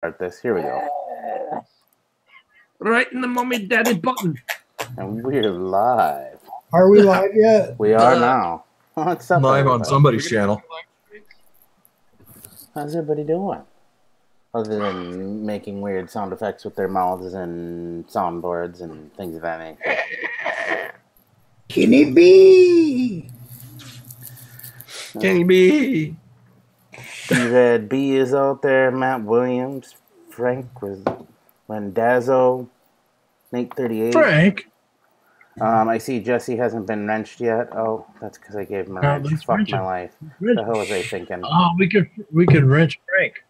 start this. Here we go. Right in the mommy daddy button. And we're live. Are we live yet? We are now. What's up, live everybody? on somebody's channel. How's everybody doing? Other than making weird sound effects with their mouths and soundboards and things of that nature. Kenny B. Kenny B. Red B is out there. Matt Williams, Frank Landazzo, Nate 38. Frank. I see Jesse hasn't been wrenched yet. Oh, that's because I gave him a wrench. Fuck my life. What the hell was I thinking? Oh, we could wrench Frank.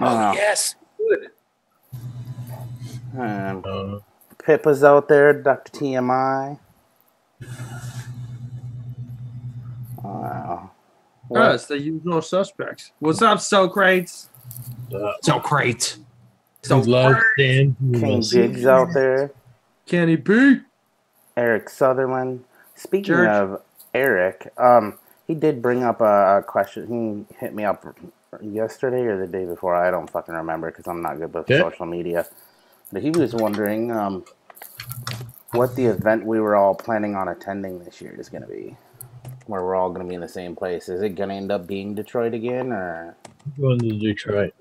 Oh, yes. Good. Pippa's out there. Dr. TMI. Wow. Yes, the usual suspects. What's up, Socrates? So great. So King Jigs out there. Kenny B. Eric Sutherland. Speaking George. of Eric, he did bring up a question. He hit me up yesterday or the day before. I don't fucking remember because I'm not good with social media. But he was wondering what the event we were all planning on attending this year is going to be. Where we're all going to be in the same place. Is it going to end up being Detroit again, or Going to Detroit.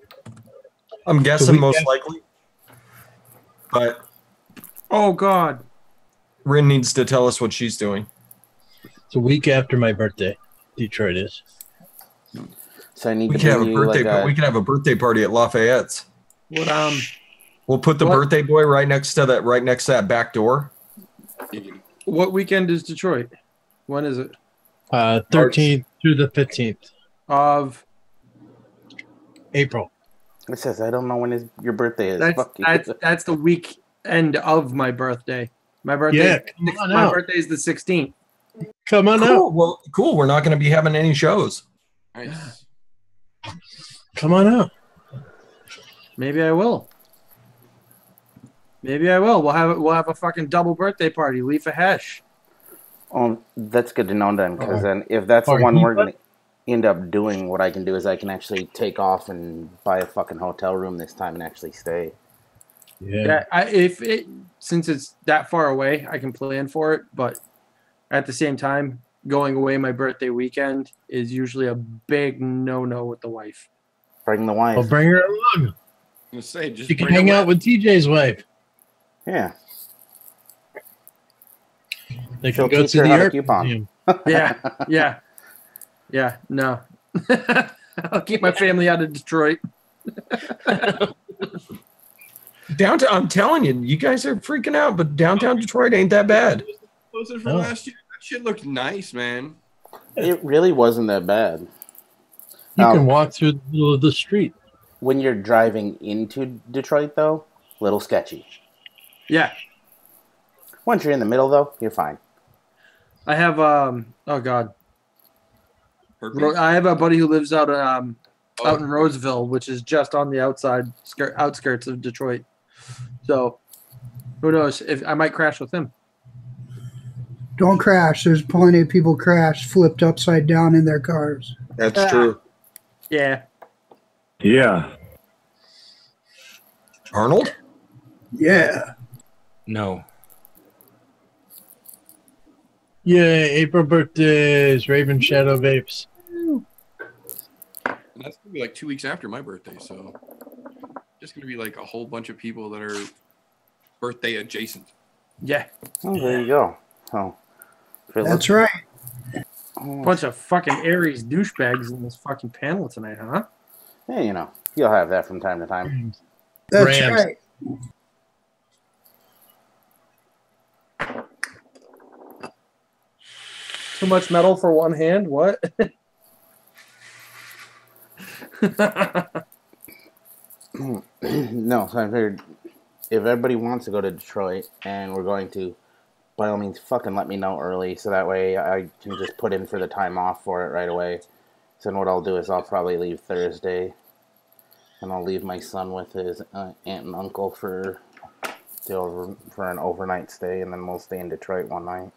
I'm guessing most likely. But Oh, God. Rin needs to tell us what she's doing. It's a week after my birthday. Detroit is. So I need We to can have a bring birthday. you like We can have a birthday party at Lafayette's. What, We'll put the What? birthday boy right next to that back door. what weekend is Detroit? When is it? 13th through the 15th. Of April. It says I don't know when your birthday is. Fuck you. that's the weekend of my birthday. My birthday. Yeah, come on my out. birthday is the 16th. Come on out. Cool. Well, cool. We're not going to be having any shows. Nice. Come on out. Maybe I will. We'll have a fucking double birthday party. Leaf a hash. Oh, that's good to know then, because then if that's the one we're going to end up doing, what I can do is I can actually take off and buy a fucking hotel room this time and actually stay. Yeah. Since it's that far away, I can plan for it. But at the same time, going away my birthday weekend is usually a big no-no with the wife. Bring the wife. I'll bring her along. I'm gonna say just You can bring hang her out with TJ's wife. Yeah. They She'll can go teach to her the how to art coupon. museum. Yeah. No. I'll keep my family out of Detroit. Downtown. I'm telling you, you guys are freaking out, but downtown Detroit ain't that bad. Closer from No. last year. That shit looked nice, man. It really wasn't that bad. You Now, can walk through the middle of the street. when you're driving into Detroit, though, little sketchy. Yeah. Once you're in the middle, though, you're fine. I have oh God. Herpes? I have a buddy who lives out in Roseville, which is just on the outskirts of Detroit. So who knows if I might crash with him. Don't crash. There's plenty of people crashed, flipped upside down in their cars. That's true. Yeah. Yeah. Arnold? Yeah. No. Yeah, April birthdays, Raven Shadow Vapes. And that's gonna be like 2 weeks after my birthday, so just gonna be like a whole bunch of people that are birthday adjacent. Yeah. Oh, there you go. Oh, That's right. Bunch of fucking Aries douchebags in this fucking panel tonight, huh? Yeah, you know, you'll have that from time to time. That's Rams. right. Too much metal for one hand? What? No, so I figured if everybody wants to go to Detroit and we're going to, by all means, fucking let me know early so that way I can just put in for the time off for it right away. So then what I'll do is I'll probably leave Thursday and I'll leave my son with his aunt and uncle for an overnight stay, and then we'll stay in Detroit one night.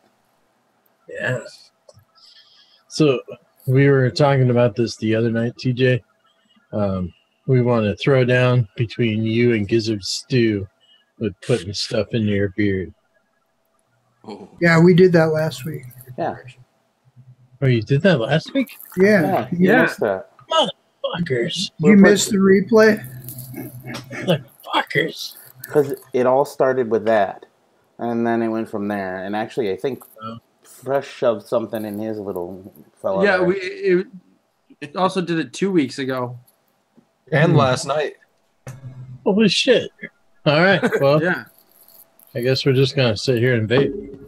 Yeah. So we were talking about this the other night, TJ. we want to throw down between you and Gizzard Stew with putting stuff in your beard. Oh, Yeah, we did that last week. Yeah. Oh, you did that last week? Yeah. You Yeah. missed that. Fuckers. You missed the replay? Fuckers. Because it all started with that. And then it went from there. And actually, I think Fresh shoved something in his little fella. Yeah, there. we also did it 2 weeks ago. And last night. Holy shit. All right. Well, Yeah. I guess we're just going to sit here and vape.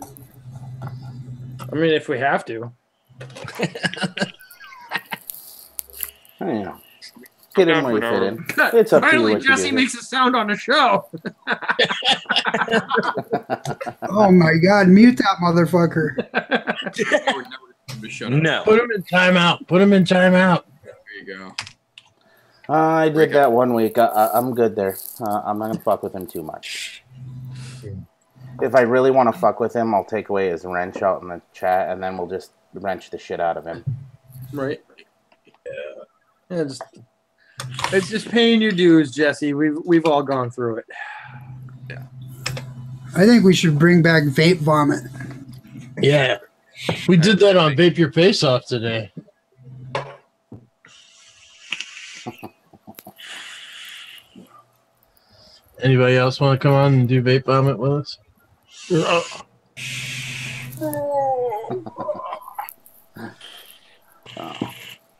I mean, if we have to. I don't know. Fit in where you fit in. It's up to you Finally, what you Jesse do. makes a sound on the show. Oh my God! Mute that motherfucker. I would never shut up. No. Put him in timeout. Put him in timeout. There you go. I did that one week. I'm good there. I'm not going to fuck with him too much. If I really want to fuck with him, I'll take away his wrench out in the chat, and then we'll just wrench the shit out of him. Right. Yeah. It's just paying your dues, Jesse. We've all gone through it. I think we should bring back vape vomit. Yeah. We did that on Vape Your Face Off today. Anybody else want to come on and do vape vomit with us?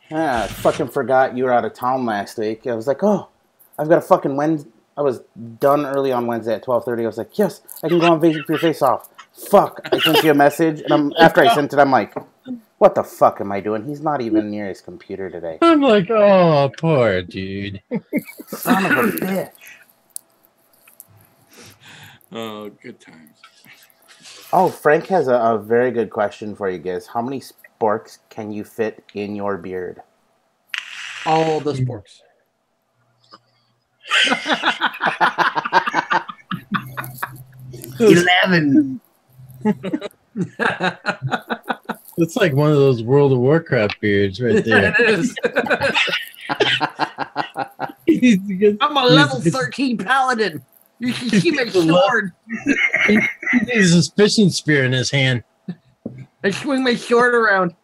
I fucking forgot you were out of town last week. I was like, oh, I've got a fucking Wednesday. I was done early on Wednesday at 12:30. I was like, yes, I can go on Vape Your Face Off. Fuck. I sent you a message, and after I sent it, I'm like, what the fuck am I doing? He's not even near his computer today. I'm like, oh, poor dude. Son of a bitch. Oh, good times. Oh, Frank has a very good question for you guys. How many sporks can you fit in your beard? All the sporks. 11. It's like one of those World of Warcraft beards right there. It is. I'm a level 13 paladin. You can keep my sword. He has his fishing spear in his hand. I swing my sword around.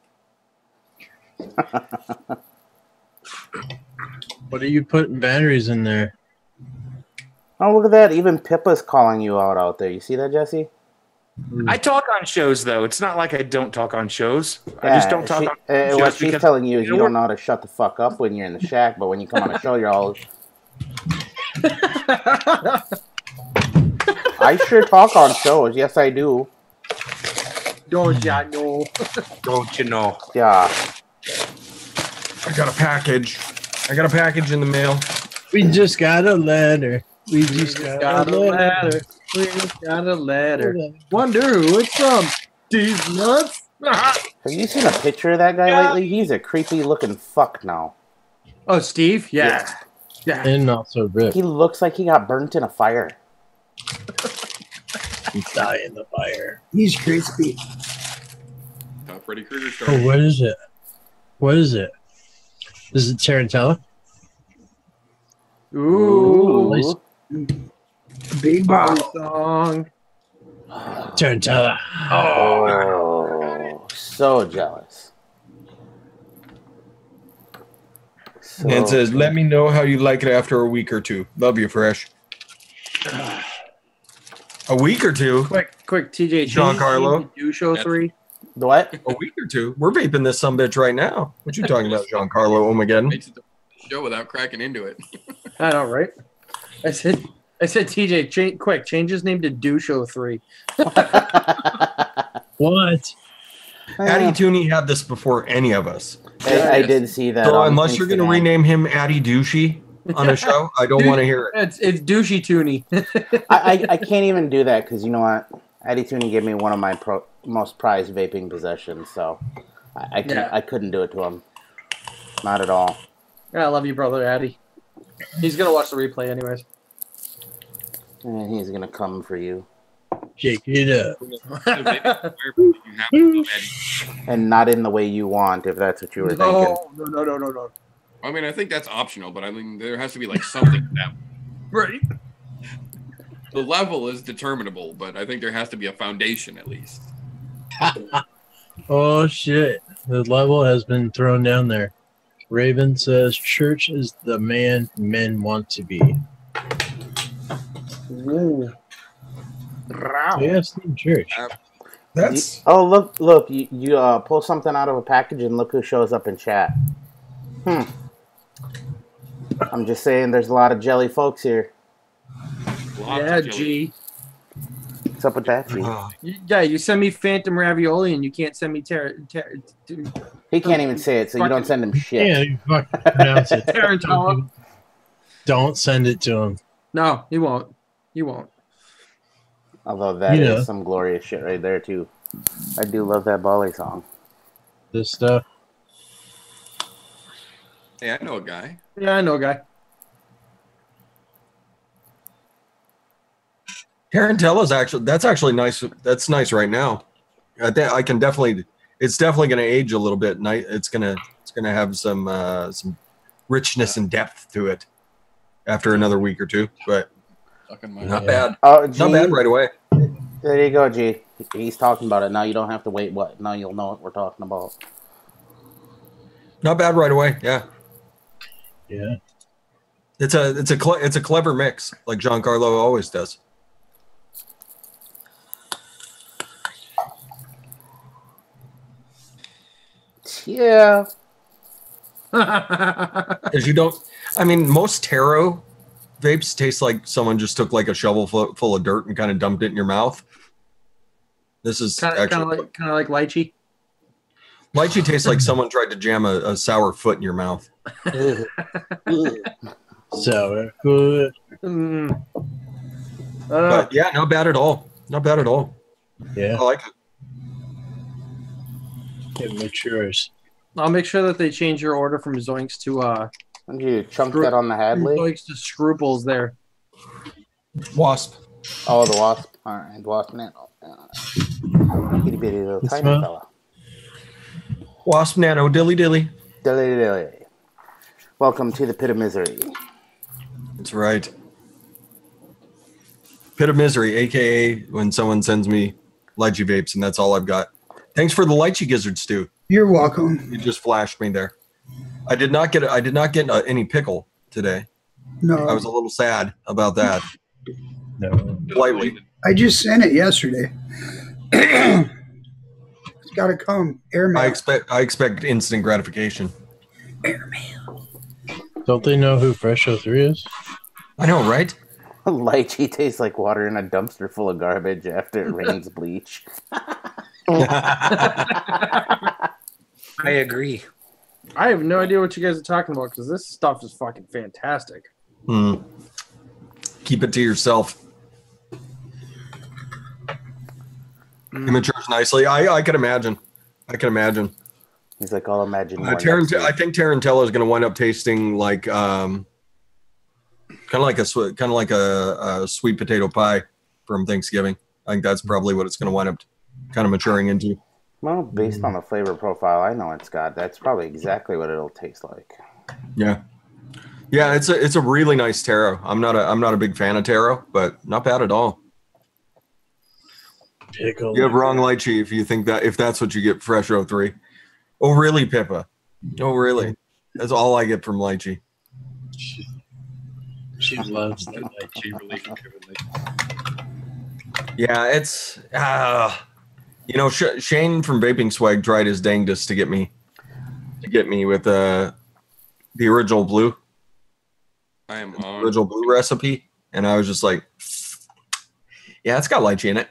What are you putting batteries in there? Oh, look at that. Even Pippa's calling you out there. You see that, Jesse? I talk on shows, though. It's not like I don't talk on shows. I just don't talk on shows. What she's because- telling you is you don't know how to shut the fuck up when you're in the shack, but when you come on a show, you're all... I sure talk on shows. Yes, I do. Don't ya know? Don't you know? Yeah. I got a package. I got a package in the mail. We just got a letter. We just got a letter. We just got a letter. Wonder who it's from. These nuts. Have you seen a picture of that guy lately? He's a creepy looking fuck now. Oh, Steve? Yeah. Yeah. And also Rip. He looks like he got burnt in a fire. He's dying in the fire. He's crispy. Top Freddy Krueger Oh, started. what is it? What is it? Is it Tarantella? Ooh. Big bottle. Song. Tarantella. Oh, so jealous. So, And it says, let me know how you like it after a week or two. Love you, Fresh. A week or two? Quick, TJ. Giancarlo? Do show 3. the what? A week or two? We're vaping this sumbitch right now. What you talking about, Giancarlo Omegaddon? Makes it the show without cracking into it. I know, right? I said, TJ, change his name to Do Show 3. What? Addy Tooney had this before any of us. I did see that. So on unless you're going to Instagram. rename him Addy Douchey on a show, I don't want to hear it. It's Douchey Tooney. I can't even do that because you know what? Addy Tooney gave me one of my most prized vaping possessions, so I couldn't do it to him. Not at all. I love you, brother Addy. He's gonna watch the replay anyways. And he's gonna come for you. Shake it up. You have to love Eddie. And not in the way you want, if that's what you were thinking. No. I mean, I think that's optional, but I mean, there has to be like something that Right. the level is determinable, but I think there has to be a foundation at least. Oh shit! The level has been thrown down there. Raven says church is the man men want to be. Ooh. Wow. Yes, in church. That's Oh, look! You pull something out of a package and look who shows up in chat. I'm just saying, there's a lot of jelly folks here. Lots Yeah, of jelly. G. What's up with that, G? You send me phantom ravioli and you can't send me He can't even say it, so you don't send him shit. Yeah, you fucking pronounce it. Tarantella. Don't send it to him. No, he won't. He won't. Although that You know. is some glorious shit right there too. I do love that Bali song. This stuff. Hey, I know a guy. Yeah, I know, guy. Tarantella's that's actually nice. That's nice right now. I can definitely. It's definitely going to age a little bit. And it's gonna have some richness and depth to it after another week or two. But Sucking my not Yeah. bad. Oh, G, Not bad right away. there you go, G. He's talking about it now. You don't have to wait. What? Now you'll know what we're talking about. Not bad right away. Yeah. Yeah. It's a clever mix, like Giancarlo always does. Yeah. Because you don't. I mean, most taro vapes taste like someone just took like a shovel full of dirt and kind of dumped it in your mouth. This is kind actually of like lychee. lychee tastes like someone tried to jam a sour foot in your mouth. So good. Mm. But yeah, not bad at all. Not bad at all. Yeah. I like it. It matures. I'll make sure that they change your order from Zoinks to Did you chunk that on the Hadley? Zoinks to Scruples there. Wasp. Oh, the wasp. All right, wasp nano. Itty bitty little This tiny one? fella. Wasp nano dilly dilly. Dilly dilly. Welcome to the pit of misery. That's right. Pit of misery, aka when someone sends me lychee vapes, and that's all I've got. Thanks for the lychee gizzard stew. You're welcome. You just flashed me there. I did not get any pickle today. No, I was a little sad about that. No. Slightly. I just sent it yesterday. It's got to come. Airmail. I expect instant gratification. Airmail. Don't they know who Fresh 03 is? I know, right? Lychee tastes like water in a dumpster full of garbage after it rains bleach. I agree. I have no idea what you guys are talking about because this stuff is fucking fantastic. Keep it to yourself. It matures nicely. I can imagine. He's like, I'll imagine more. I think Tarantella is going to wind up tasting like kind of like a sweet potato pie from Thanksgiving. I think that's probably what it's going to wind up kind of maturing into. Well, based on the flavor profile I know it's got, that's probably exactly what it'll taste like. Yeah, it's a really nice taro. I'm not a big fan of taro, but not bad at all. Pickle. You have wrong lychee if you think that if that's what you get Fresh 03. Oh really, Pippa? Oh really? That's all I get from lychee. She loves the Lychee relationship with lychee. Yeah, it's Shane from Vaping Swag tried his dangdest to get me with the original blue recipe, and I was just like, yeah, it's got lychee in it.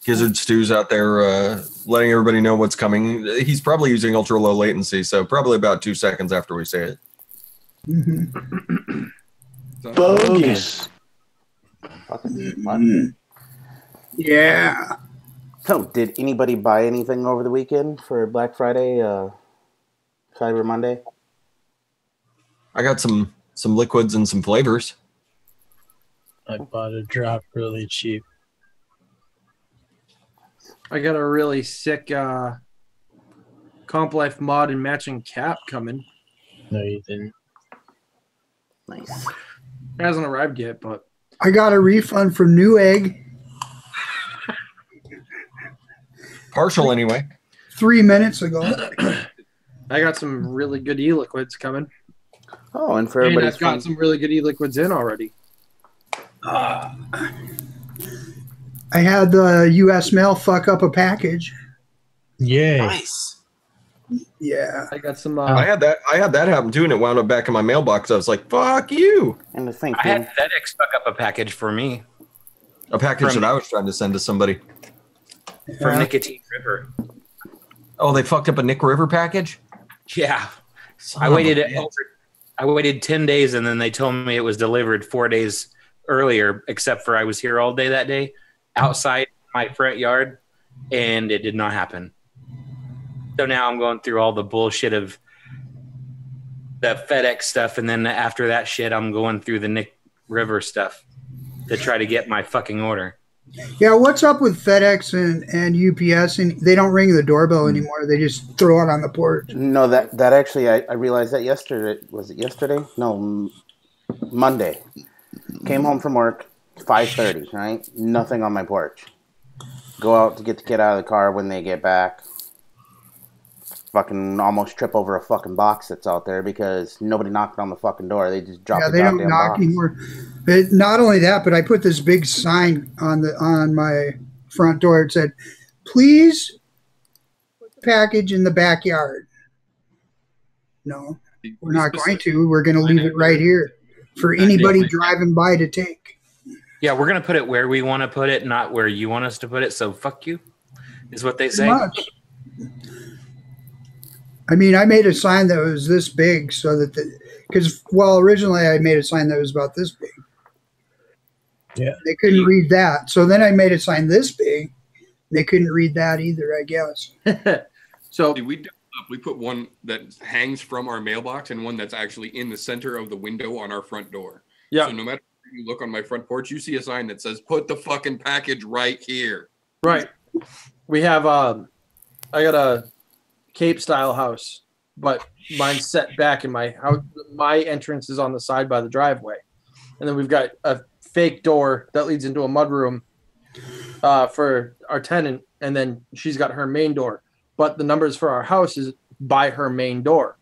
Gizzard Stew's out there letting everybody know what's coming. He's probably using ultra low latency, so probably about 2 seconds after we say it. bogus. Fucking fun. Yeah. So, did anybody buy anything over the weekend for Black Friday, Cyber Monday? I got some liquids and some flavors. I bought a drop really cheap. I got a really sick Comp Life mod and matching cap coming. No, you didn't. Nice. It hasn't arrived yet, but I got a refund from Newegg Partial anyway. 3 minutes ago. I got some really good e-liquids coming. Oh, and for And everybody's I've got fun. some really good e-liquids in already. I had the U.S. mail fuck up a package. Yay. Nice. Yeah. I got some. I had that happen too, and it wound up back in my mailbox. I was like, "Fuck you!" And the thing, I had FedEx fuck up a package for me A package From- that I was trying to send to somebody. from Yeah. Nicotine River. Oh, they fucked up a Nick River package. Yeah. Son I of a waited bitch. I waited 10 days and then they told me it was delivered 4 days earlier, except for I was here all day that day outside my front yard and it did not happen. So now I'm going through all the bullshit of the FedEx stuff. And then after that shit, I'm going through the Nick River stuff to try to get my fucking order. Yeah, what's up with FedEx and UPS? And they don't ring the doorbell anymore. They just throw it on the porch. No, that actually, I realized that yesterday. Was it yesterday? No, Monday. Came home from work, 5:30, right? Nothing on my porch. Go out to get the kid out of the car when they get back. Fucking almost trip over a fucking box that's out there because nobody knocked on the fucking door. They just dropped Yeah, the they don't goddamn knock box. anymore. But not only that, but I put this big sign on my front door. It said, "Please put the package in the backyard." No, we're not going to. We're going to leave it right here for anybody driving by to take. Yeah, we're going to put it where we want to put it, not where you want us to put it. So fuck you, is what they say. Much. I mean, I made a sign that was this big so that originally I made a sign that was about this big. Yeah. They couldn't read that. So then I made a sign this big. They couldn't read that either, I guess. So See, we put one that hangs from our mailbox and one that's actually in the center of the window on our front door. yeah, So no matter where you look on my front porch, you see a sign that says, "Put the fucking package right here." right. We have I got a Cape style house, but mine's set back in my house. My entrance is on the side by the driveway, and then we've got a fake door that leads into a mudroom for our tenant, and then she's got her main door. But the numbers for our house is by her main door.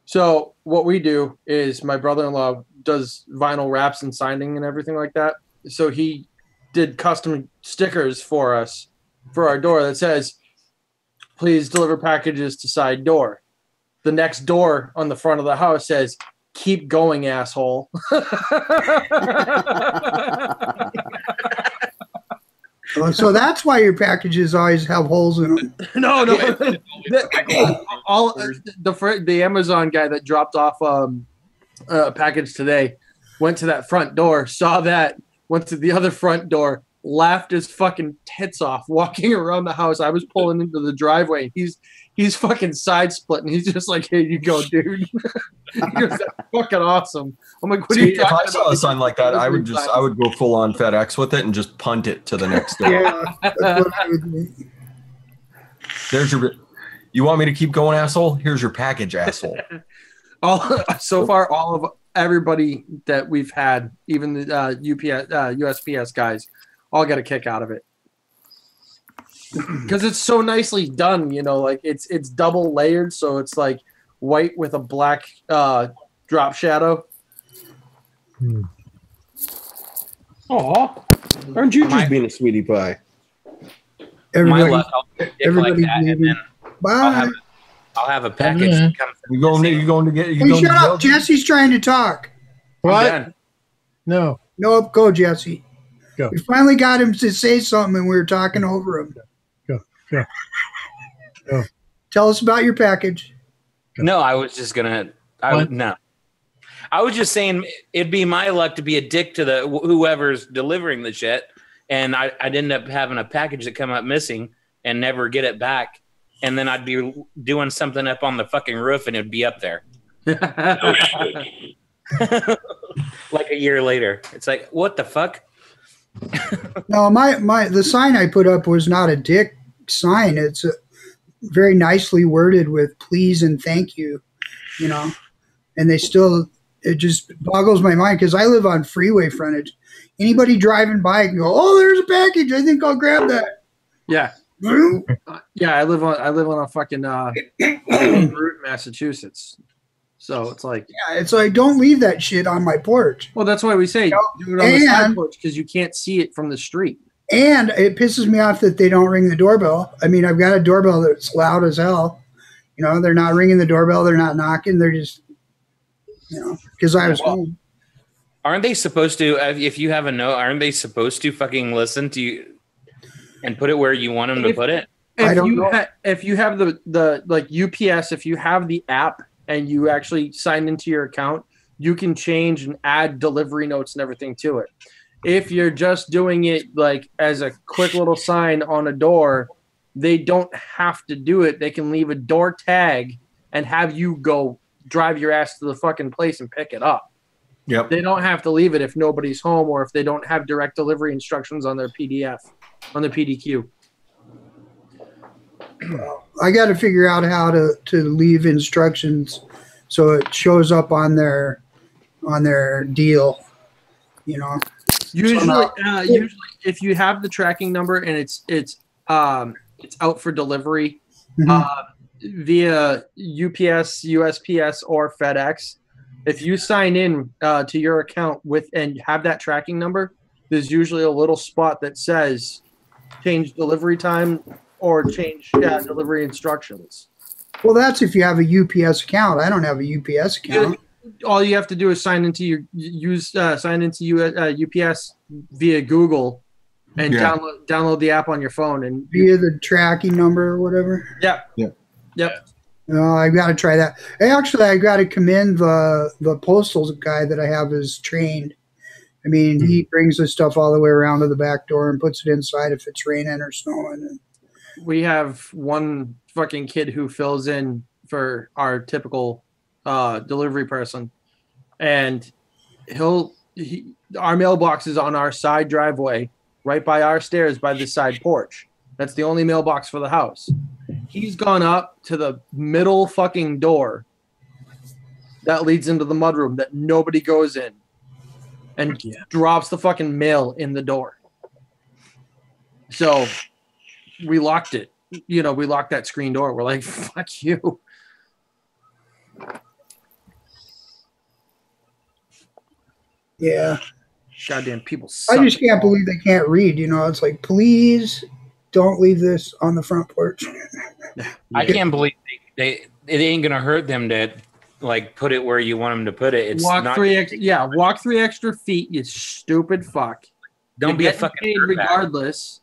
So what we do is my brother-in-law does vinyl wraps and signing and everything like that. So he did custom stickers for us for our door that says, "Please deliver packages to side door." The next door on the front of the house says, "Keep going, asshole." So that's why your packages always have holes in them. No. The Amazon guy that dropped off a package today went to that front door, saw that, went to the other front door, laughed his fucking tits off walking around the house. I was pulling into the driveway. He's fucking side splitting. He's just like, "Here you go, dude." He goes, "That's fucking awesome." I'm like, "What are See, you if talking I saw about?" a sign like that, I would go full on FedEx with it and just punt it to the next door. Yeah, that's what I would do. There's your. You want me to keep going, asshole? Here's your package, asshole. So far, all of everybody that we've had, even the UPS, USPS guys, all got a kick out of it because it's so nicely done. You know, like it's double layered, so it's like white with a black drop shadow. Aw, aren't you just being a sweetie pie? My Everybody, luck, I'll pick like everybody's that, and leaving. then Bye. I'll have a package Yeah. come You going to get? You Hey, going shut to up. Jesse's trying to talk. What? done. No. No, go, Jesse. Go. We finally got him to say something, and we were talking over him. Go. Tell us about your package. No, I was just gonna. No, I was just saying it'd be my luck to be a dick to the whoever's delivering the shit, and I'd end up having a package that come up missing and never get it back, and then I'd be doing something up on the fucking roof and it'd be up there. Like a year later, it's like, what the fuck? No, the sign I put up was not a dick sign. It's very nicely worded with please and thank you, you know. And they still, it just boggles my mind because I live on freeway frontage. Anybody driving by can go, oh, there's a package. I think I'll grab that. Yeah. Yeah, I live on a fucking route in Massachusetts. So it's like, yeah, it's like, don't leave that shit on my porch. well, that's why we say do it on the side porch because you can't see it from the street. And it pisses me off that they don't ring the doorbell. I mean, I've got a doorbell that's loud as hell. You know, they're not ringing the doorbell. They're not knocking. They're just, you know, because I was home. Aren't they supposed to, if you have a note, aren't they supposed to fucking listen to you and put it where you want them to put it? If you have the like UPS, if you have the app and you actually sign into your account, you can change and add delivery notes and everything to it. If you're just doing it like as a quick little sign on a door, they don't have to do it. They can leave a door tag and have you go drive your ass to the fucking place and pick it up. Yep. They don't have to leave it if nobody's home or if they don't have direct delivery instructions on their PDF, on the PDQ. I got to figure out how to leave instructions so it shows up on their deal, you know. Usually, if you have the tracking number and it's out for delivery via UPS, USPS, or FedEx, if you sign in to your account with and have that tracking number, there's usually a little spot that says change delivery time or change delivery instructions. Well, that's if you have a UPS account. I don't have a UPS account. All you have to do is sign into UPS via Google and download the app on your phone and via the tracking number or whatever. Yep. I got to try that. Actually, I got to commend the postal guy that I have is trained. I mean, he brings the stuff all the way around to the back door and puts it inside if it's raining or snowing. We have one fucking kid who fills in for our typical delivery person, and our mailbox is on our side driveway, right by our stairs, by the side porch. That's the only mailbox for the house. He's gone up to the middle fucking door that leads into the mudroom that nobody goes in and drops the fucking mail in the door. So we locked it. You know, we locked that screen door. We're like, fuck you. Yeah. Goddamn people suck. I just can't believe they can't read. You know, it's like, please don't leave this on the front porch. I can't believe it ain't gonna hurt them to like put it where you want them to put it. It's walk 3 extra feet, you stupid fuck. Don't be a fucking paid regardless.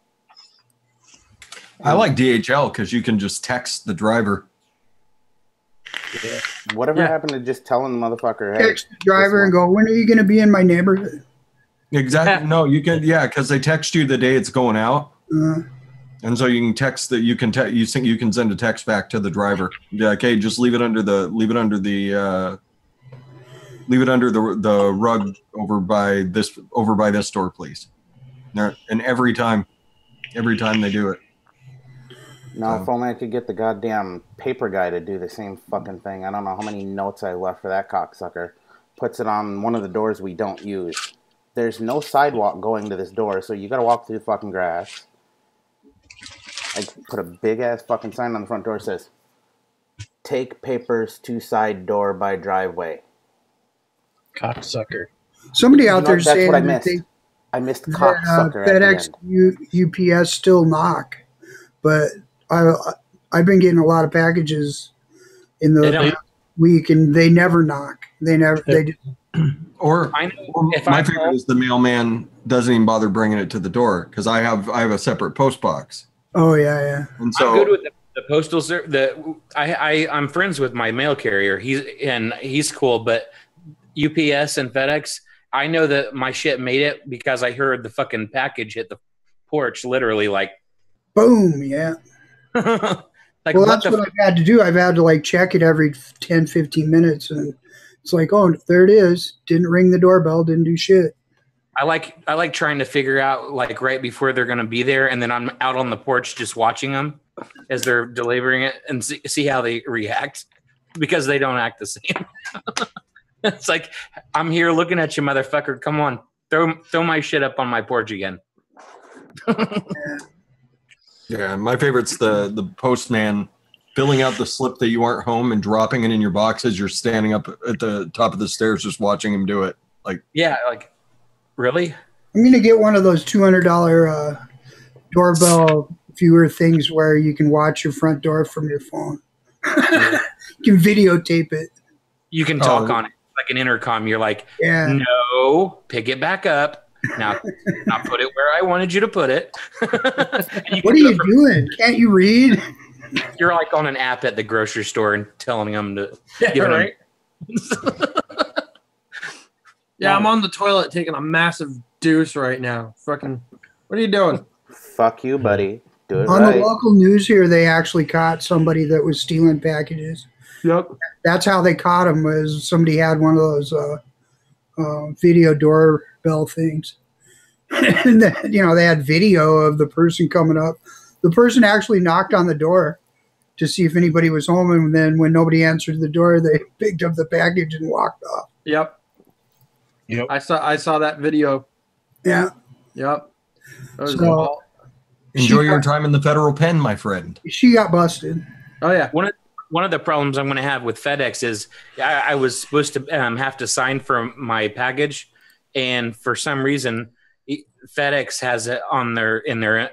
I like DHL because you can just text the driver. Yeah. Whatever happened to just telling the motherfucker, hey, text the driver and go, when are you going to be in my neighborhood? Exactly. No, you can. Yeah, because they text you the day it's going out, and so you can text that. You can you can send a text back to the driver. Yeah, okay, just leave it under the rug over by this door, please. And every time they do it. No, if only I could get the goddamn paper guy to do the same fucking thing. I don't know how many notes I left for that cocksucker. Puts it on one of the doors we don't use. There's no sidewalk going to this door, so you gotta walk through the fucking grass. I put a big-ass fucking sign on the front door that says, take papers to side door by driveway. Cocksucker. Somebody out there saying what I missed. I missed cocksucker at FedEx, the end. UPS still knock, but I've been getting a lot of packages in the week, and they never knock. They never. They just, or my favorite is the mailman doesn't even bother bringing it to the door because I have a separate post box. Oh yeah. And so I'm good with the postal service. I'm friends with my mail carrier. He's cool, but UPS and FedEx, I know that my shit made it because I heard the fucking package hit the porch, literally like boom. Yeah. Like, well, that's what I've had to do. I've had to like check it every 10, 15 minutes, and it's like, oh, there it is. Didn't ring the doorbell. Didn't do shit. I like trying to figure out like right before they're going to be there, and then I'm out on the porch just watching them as they're delivering it and see how they react, because they don't act the same. It's like, I'm here looking at you, motherfucker. Come on, throw my shit up on my porch again. Yeah, my favorite's the postman filling out the slip that you aren't home and dropping it in your box as you're standing up at the top of the stairs just watching him do it. Like, yeah, like, really? I'm gonna get one of those $200 doorbell viewer things where you can watch your front door from your phone. You can videotape it. You can talk on it like an intercom. You're like, Yeah. no, pick it back up. Now put it where I wanted you to put it. And What are you doing? Can't you read? You're like on an app at the grocery store and telling them to Yeah, right. Yeah, I'm on the toilet taking a massive deuce right now. Fucking, what are you doing? Fuck you, buddy. Do it On right. the local news here, they actually caught somebody that was stealing packages. Yep. That's how they caught him. Was somebody had one of those video doorbell things, and then, they had video of the person coming up. The person actually knocked on the door to see if anybody was home, and then when nobody answered the door, they picked up the package and walked off. Yep. I saw that video. Yeah. Yep. That was So- enjoy your time in the federal pen, my friend. She got busted. oh yeah. One of the problems I'm going to have with FedEx is I was supposed to have to sign for my package, and for some reason FedEx has it on their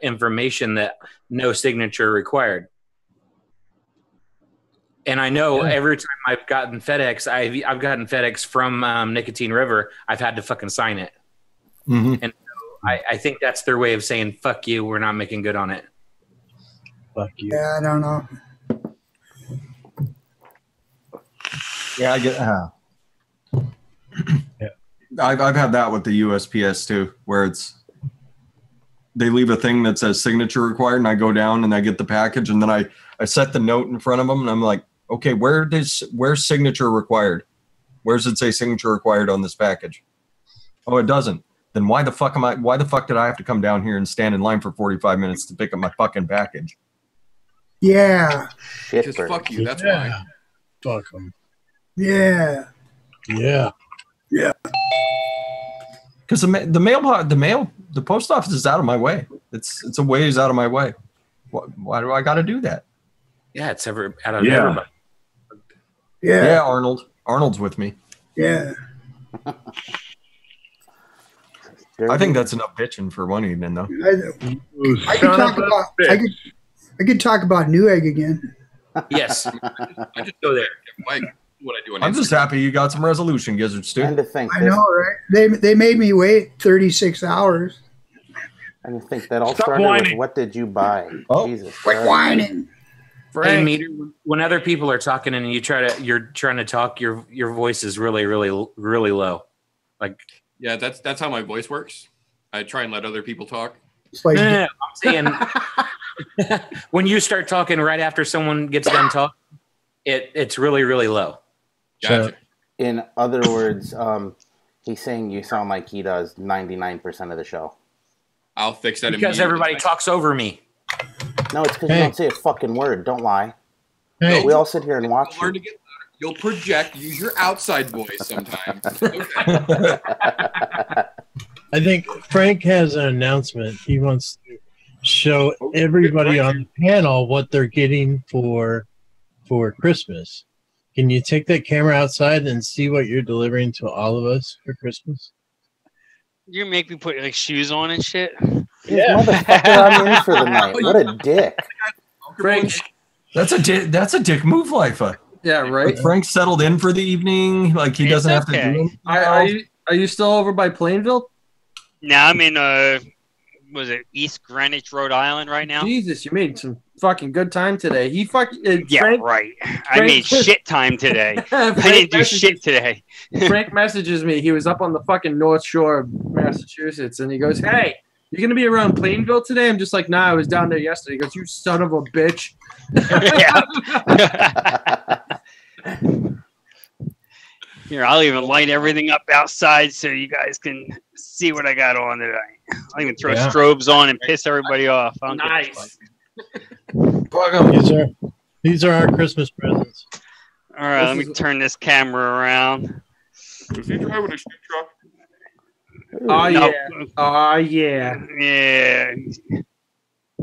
information that no signature required. And I know every time I've gotten FedEx, I've gotten FedEx from Nicotine River, I've had to fucking sign it. Mm-hmm. And so I think that's their way of saying, fuck you, we're not making good on it. Fuck you. Yeah, I don't know. Yeah, I get. Yeah. I've had that with the USPS too, where they leave a thing that says signature required, and I go down and I get the package, and then I set the note in front of them, and I'm like, okay, where's signature required? Where's it say signature required on this package? Oh, it doesn't. Then why the fuck did I have to come down here and stand in line for 45 minutes to pick up my fucking package? Yeah. Just Shitbird. fuck you. That's Yeah. why. Fuck them. Yeah. Yeah. Because the post office is out of my way. It's a ways out of my way. Why do I got to do that? Yeah, it's out of Yeah. everybody. Yeah. Yeah, Arnold's with me. Yeah. I think that's enough bitching for one evening, though. I could talk about Newegg again. Yes. I just go there. Like what I do on I'm just Instagram. happy you got some resolution, Gizzard Stu. And to think, I know, right? They made me wait 36 hours. and to think that all Stop started whining. with what did you buy? Oh. Jesus Quit Christ. whining. Hey, Meter, when other people are talking and you're trying to talk, your voice is really, really, really low. Like, Yeah, that's how my voice works. I try and let other people talk. It's like, no, I'm saying when you start talking right after someone gets done talking, it's really, really low. Gotcha. In other words, he's saying you sound like he does 99% of the show. I'll fix that Because immediately. everybody talks over me. No, it's because you Hey. don't say a fucking word. Don't lie. Hey, We all sit here and watch You'll learn to you. get louder. You'll project. Use your outside voice sometimes. Okay. I think Frank has an announcement. He wants to show everybody on the panel what they're getting for Christmas. Can you take that camera outside and see what you're delivering to all of us for Christmas? You make me put like shoes on and shit. Yeah. Motherfucker, I'm in for the night. What a dick. Frank. That's a dick move, Lifa. Yeah, right. Like Frank settled in for the evening. Like he It's doesn't have to okay. do anything Are else. you still over by Plainville? Now I'm in was it East Greenwich, Rhode Island right now? Jesus, you made some fucking good time today. He fucking Yeah, Frank, right. I made shit time today. I didn't do shit today. Frank messages me. He was up on the fucking North Shore of Massachusetts, and he goes, "Hey, you gonna be around Plainville today?" I'm just like, "Nah, I was down there yesterday." He goes, "You son of a bitch." Here, I'll even light everything up outside so you guys can see what I got on tonight. I'll even throw strobes on and piss everybody off. Nice. These are our Christmas presents. All right, let me turn this camera around. Is he driving a shit truck? Oh, No. yeah. Oh, yeah. Yeah.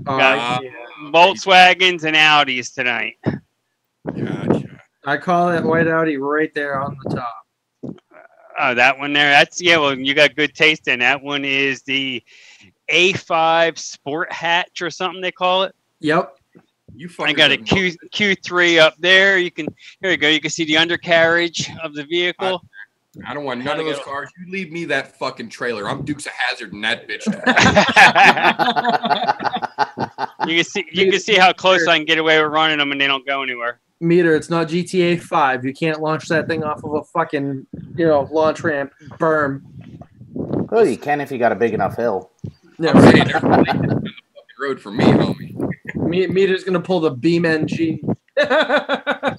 Oh, Got yeah. Volkswagens and Audis tonight. Gotcha. I call that white Audi right there on the top. Oh, that one there. That's well, you got good taste in that one. Is the A5 Sport Hatch or something they call it? Yep. You I fucking got a Q3 up there. Here you go. You can see the undercarriage of the vehicle. I don't want none of those cars. You leave me that fucking trailer. I'm Dukes of Hazzard in that bitch. You can see how close I can get away with running them, and they don't go anywhere. Meter, it's not GTA 5. You can't launch that thing off of a fucking, launch ramp berm. Well, you can if you got a big enough hill. Yeah, I'm saying there's on the fucking road for me, homie. Meter's gonna pull the Beam NG. Fuck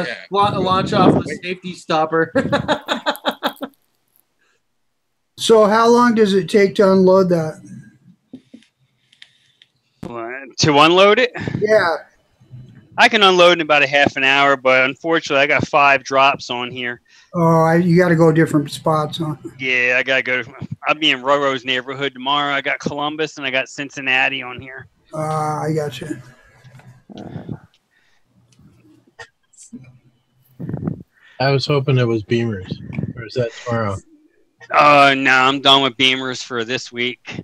yeah. Launch off the safety stopper. So how long does it take to unload that? To unload it? Yeah. I can unload in about a half an hour, but unfortunately, I got 5 drops on here. Oh, you got to go different spots, huh? Yeah, I gotta go. I'll be in Roro's neighborhood tomorrow. I got Columbus and I got Cincinnati on here. I got you. I was hoping it was Beamers. Or is that tomorrow? No, I'm done with Beamers for this week.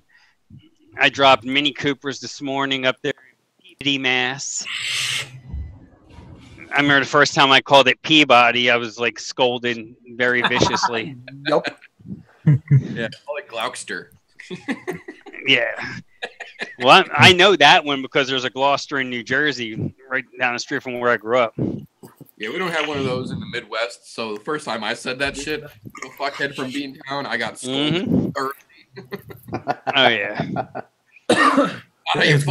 I dropped Mini Coopers this morning up there in Peabody, Mass. I remember the first time I called it Peabody, I was like scolded very viciously. Nope. Yeah, call it Gloucester. Yeah. Well, I know that one because there's a Gloucester in New Jersey right down the street from where I grew up. Yeah, we don't have one of those in the Midwest. So the first time I said that shit, the fuckhead from Beantown, I got scolded early. Oh, yeah. It's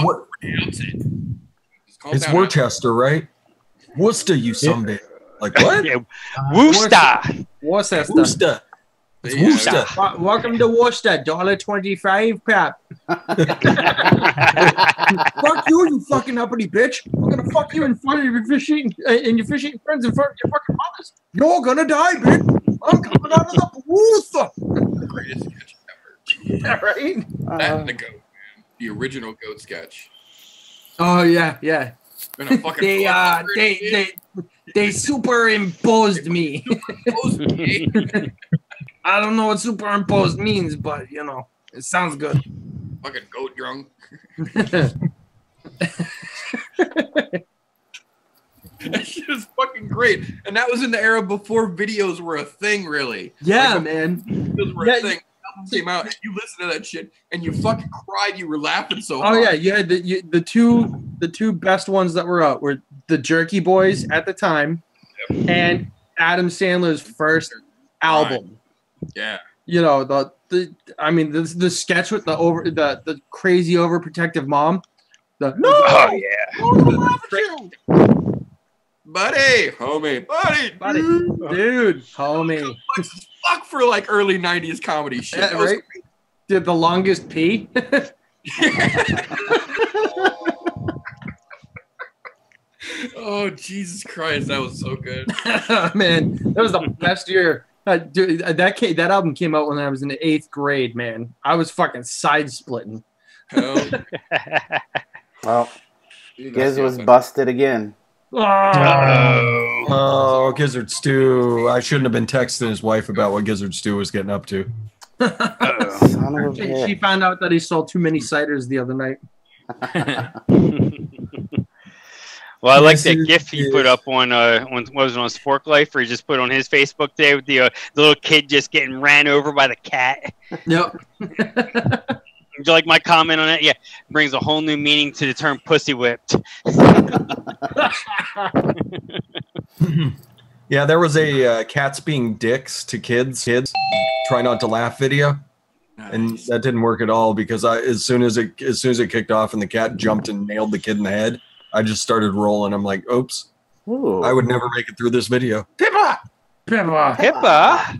Worcester, right? Worcester, you someday. Like what? Yeah. Worcester. Worcester. Worcester. It's Worcester. Welcome to Worcester. $1.25, pap. Fuck you, you fucking uppity bitch. I'm gonna fuck you in front of your fish eating and your fish eating friends in front of your fucking mothers. You're gonna die, bitch. I'm coming out of the booth. The greatest sketch ever. Yeah, right? That and the goat, man. The original goat sketch. Oh yeah, yeah. Been a fucking They superimposed me. I don't know what superimposed means, but it sounds good. Fucking goat drunk. That shit is fucking great. And that was in the era before videos were a thing, really. Yeah, like, man. Videos were a thing. Album came out, and you listened to that shit, and you fucking cried. You were laughing so hard. Oh yeah, you had the two best ones that were out were the Jerky Boys at the time, and Adam Sandler's first album. Yeah. The sketch with the crazy overprotective mom. Oh yeah. Buddy, homie, buddy, dude, homie. Fuck for like early '90s comedy shit. Yeah, right? Did the longest pee? Oh Jesus Christ, that was so good. Man, that was the best year. Dude, that album came out when I was in the 8th grade. Man, I was fucking side splitting. Well, Giz was busted again. Oh, Gizzard Stew. I shouldn't have been texting his wife about what Gizzard Stew was getting up to. Son of a bitch. She found out that he sold too many ciders the other night. Well, I like that GIF he put up on what was it, on Spork Life, or he just put on his Facebook today with the little kid just getting ran over by the cat. Yep. Would you like my comment on it? Yeah, brings a whole new meaning to the term "pussy whipped." Yeah, there was a cats being dicks to kids. Try not to laugh video, and that didn't work at all because as soon as it kicked off and the cat jumped and nailed the kid in the head, I just started rolling. I'm like, oops. Ooh. I would never make it through this video. Pippa! Pippa. Pippa.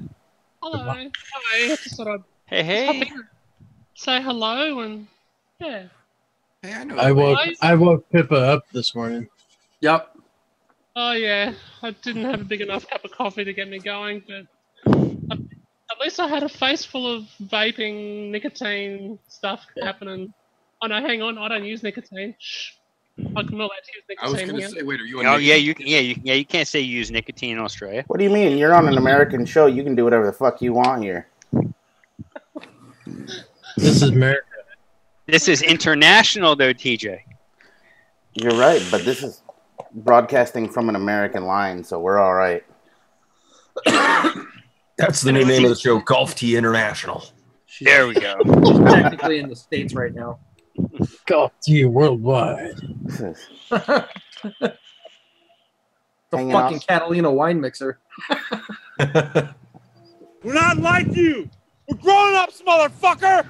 Hello. Hi. I just thought I'd Hey, hey. say hello and yeah. Hey, I know. I woke Pippa up this morning. Yep. Oh yeah, I didn't have a big enough cup of coffee to get me going, but at least I had a face full of vaping, nicotine stuff happening. Oh no, hang on, I don't use nicotine. Shh. I'm not allowed to use I was nicotine gonna here. say, wait, are you on? Oh yeah, nicotine? you can't say you use nicotine in Australia. What do you mean? You're on an American show. You can do whatever the fuck you want here. This is America. This is international, though, TJ. You're right, but this is broadcasting from an American line, so we're all right. That's the new name of the show, Golf Tea International. There we go. She's technically in the States right now. Golf Tea worldwide. The Hanging fucking out. Catalina wine mixer. We're not like you. We're grown ups, motherfucker.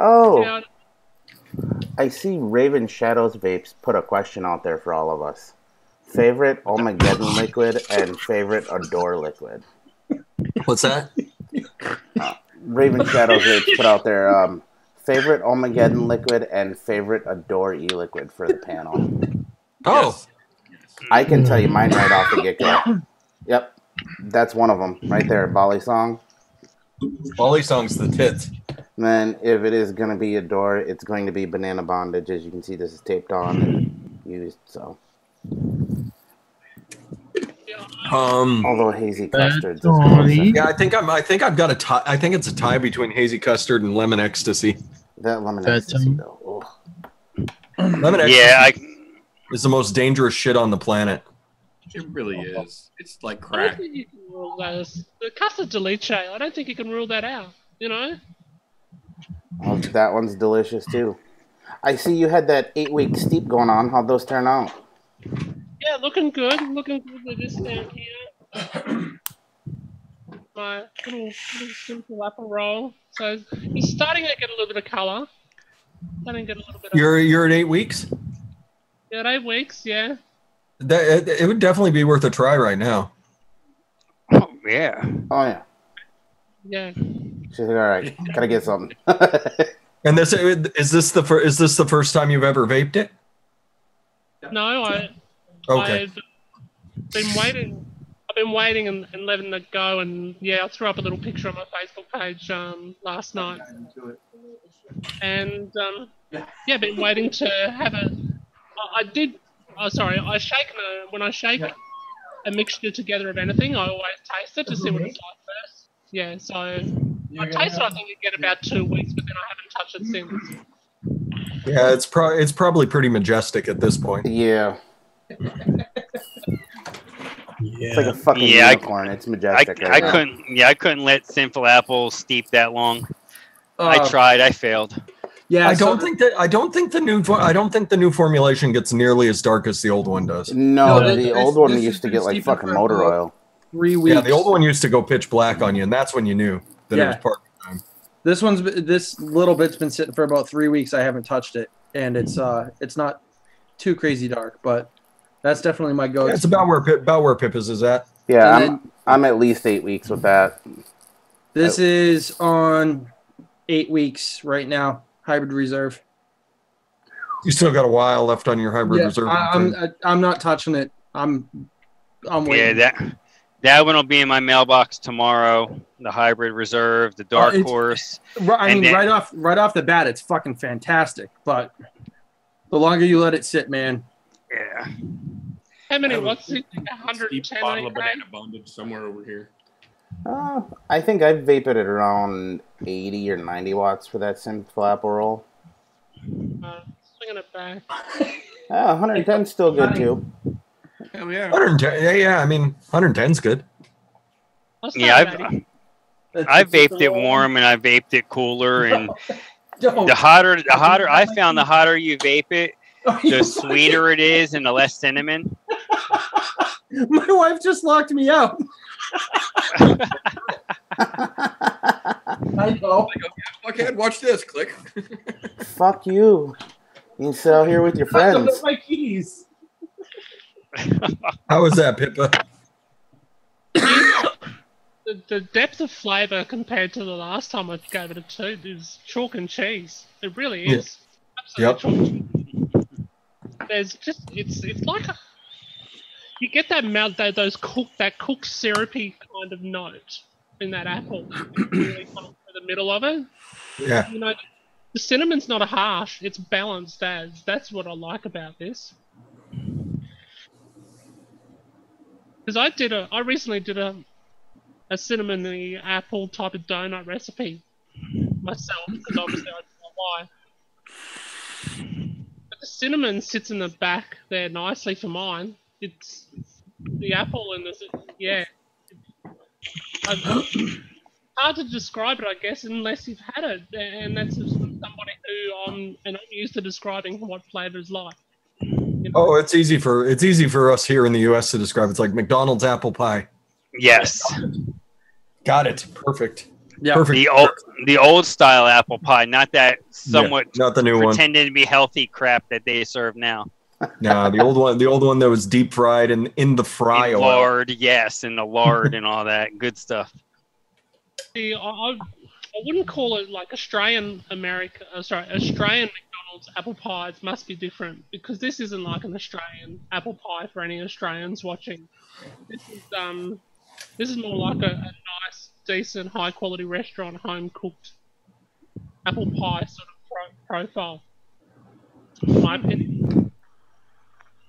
Oh, Yeah, I see Raven Shadows Vapes put a question out there for all of us. Favorite Omegeddon liquid and favorite Adore liquid. What's that? Raven Shadows Vapes put out their favorite Omegeddon liquid and favorite Adore e-liquid for the panel. Oh, I can tell you mine right off the get-go. Yep, that's one of them right there, Bali Song. Wally Song's the tits. And then if it is going to be Adore, it's going to be Banana Bondage. As you can see, this is taped on and used, so. Although Hazy Custard. Yeah, I think I've got a tie. I think it's a tie between Hazy Custard and Lemon Ecstasy. That Lemon Ecstasy, though. Lemon Ecstasy Yeah, is the most dangerous shit on the planet. It really is. It's like I don't crack. think you can rule those. The custard deliche, I don't think you can rule that out, you know? Oh, that one's delicious, too. I see you had that 8-week steep going on. How'd those turn out? Yeah, looking good. Looking good with this down here. My little simple apple roll. So it's starting to get a little bit of colour. Starting to get a little bit of... You're at 8 weeks. Yeah, at 8 weeks, yeah. That it would definitely be worth a try right now. Oh, yeah. Oh, yeah. Yeah. She's like, all right, gotta get something. And is this the first time you've ever vaped it? No, Okay. I've been waiting. I've been waiting and letting it go, and yeah, I threw up a little picture on my Facebook page last night. And yeah, been waiting to have a. I did. Oh, sorry. When I shake a mixture together of anything, I always taste it to see what it's like first. Yeah, so I tasted. I think you get about 2 weeks, but then I haven't touched it since. Yeah, it's probably pretty majestic at this point. Yeah. It's like a fucking Yeah, unicorn. It's majestic. I couldn't let Sinful Apple steep that long. I tried. I failed. Yeah, I don't think the new formulation gets nearly as dark as the old one does. No, the old one used to get like fucking motor oil. 3 weeks. Yeah, the old one used to go pitch black on you, and that's when you knew that it was part of the time. This little bit's been sitting for about 3 weeks. I haven't touched it, and it's not too crazy dark, but that's definitely my go-to. Yeah, it's about where Pippa's is at. Yeah, I'm at least 8 weeks with that. This is on 8 weeks right now. Hybrid Reserve. You still got a while left on your Hybrid Reserve. I'm not touching it. I'm waiting. Yeah, that one will be in my mailbox tomorrow. The Hybrid Reserve, the Dark Horse. Right off the bat, it's fucking fantastic. But the longer you let it sit, man. Yeah. How many watts? 110. Bottle of Banana Bondage somewhere over here. I think I vape it at around 80 or 90 watts for that Sinful Apple roll. Swinging it back. 110 is still good too. Hell yeah. 110. Yeah. I mean, 110's good. Yeah, I vaped it warm and I vaped it cooler, and the hotter I found, the hotter you vape it, the sweeter it is and the less cinnamon. My wife just locked me out. I know. Like, fuckhead, watch this. Click. Fuck you. You can sit out here with your friends. My keys. How was that, Pippa? The depth of flavor compared to the last time I gave it a 2 is chalk and cheese. It really is. Yep. Absolutely chalk and cheese. There's just it's like you get that cooked syrupy kind of note in that apple. Really kind of through the middle of it. Yeah. You know, the cinnamon's not a harsh. It's balanced as. That's what I like about this. Because I recently did a cinnamon apple type of donut recipe myself, because obviously I don't know why. But the cinnamon sits in the back there nicely for mine. It's the apple and hard to describe it, I guess, unless you've had it, and that's somebody who I'm used to describing what flavors like. You know? Oh, it's easy for us here in the U.S. to describe. It's like McDonald's apple pie. Yes. Got it. Perfect. Yeah. Perfect. The old style apple pie, not that somewhat not the new one. pretending to be healthy crap that they serve now. No, the old one that was deep fried and in the fry In oil. lard, yes, and the lard and all that good stuff. See, I wouldn't call it like Australian McDonald's apple pies must be different, because this isn't like an Australian apple pie for any Australians watching. This is more like a nice, decent, high quality restaurant, home cooked apple pie sort of profile. In my opinion.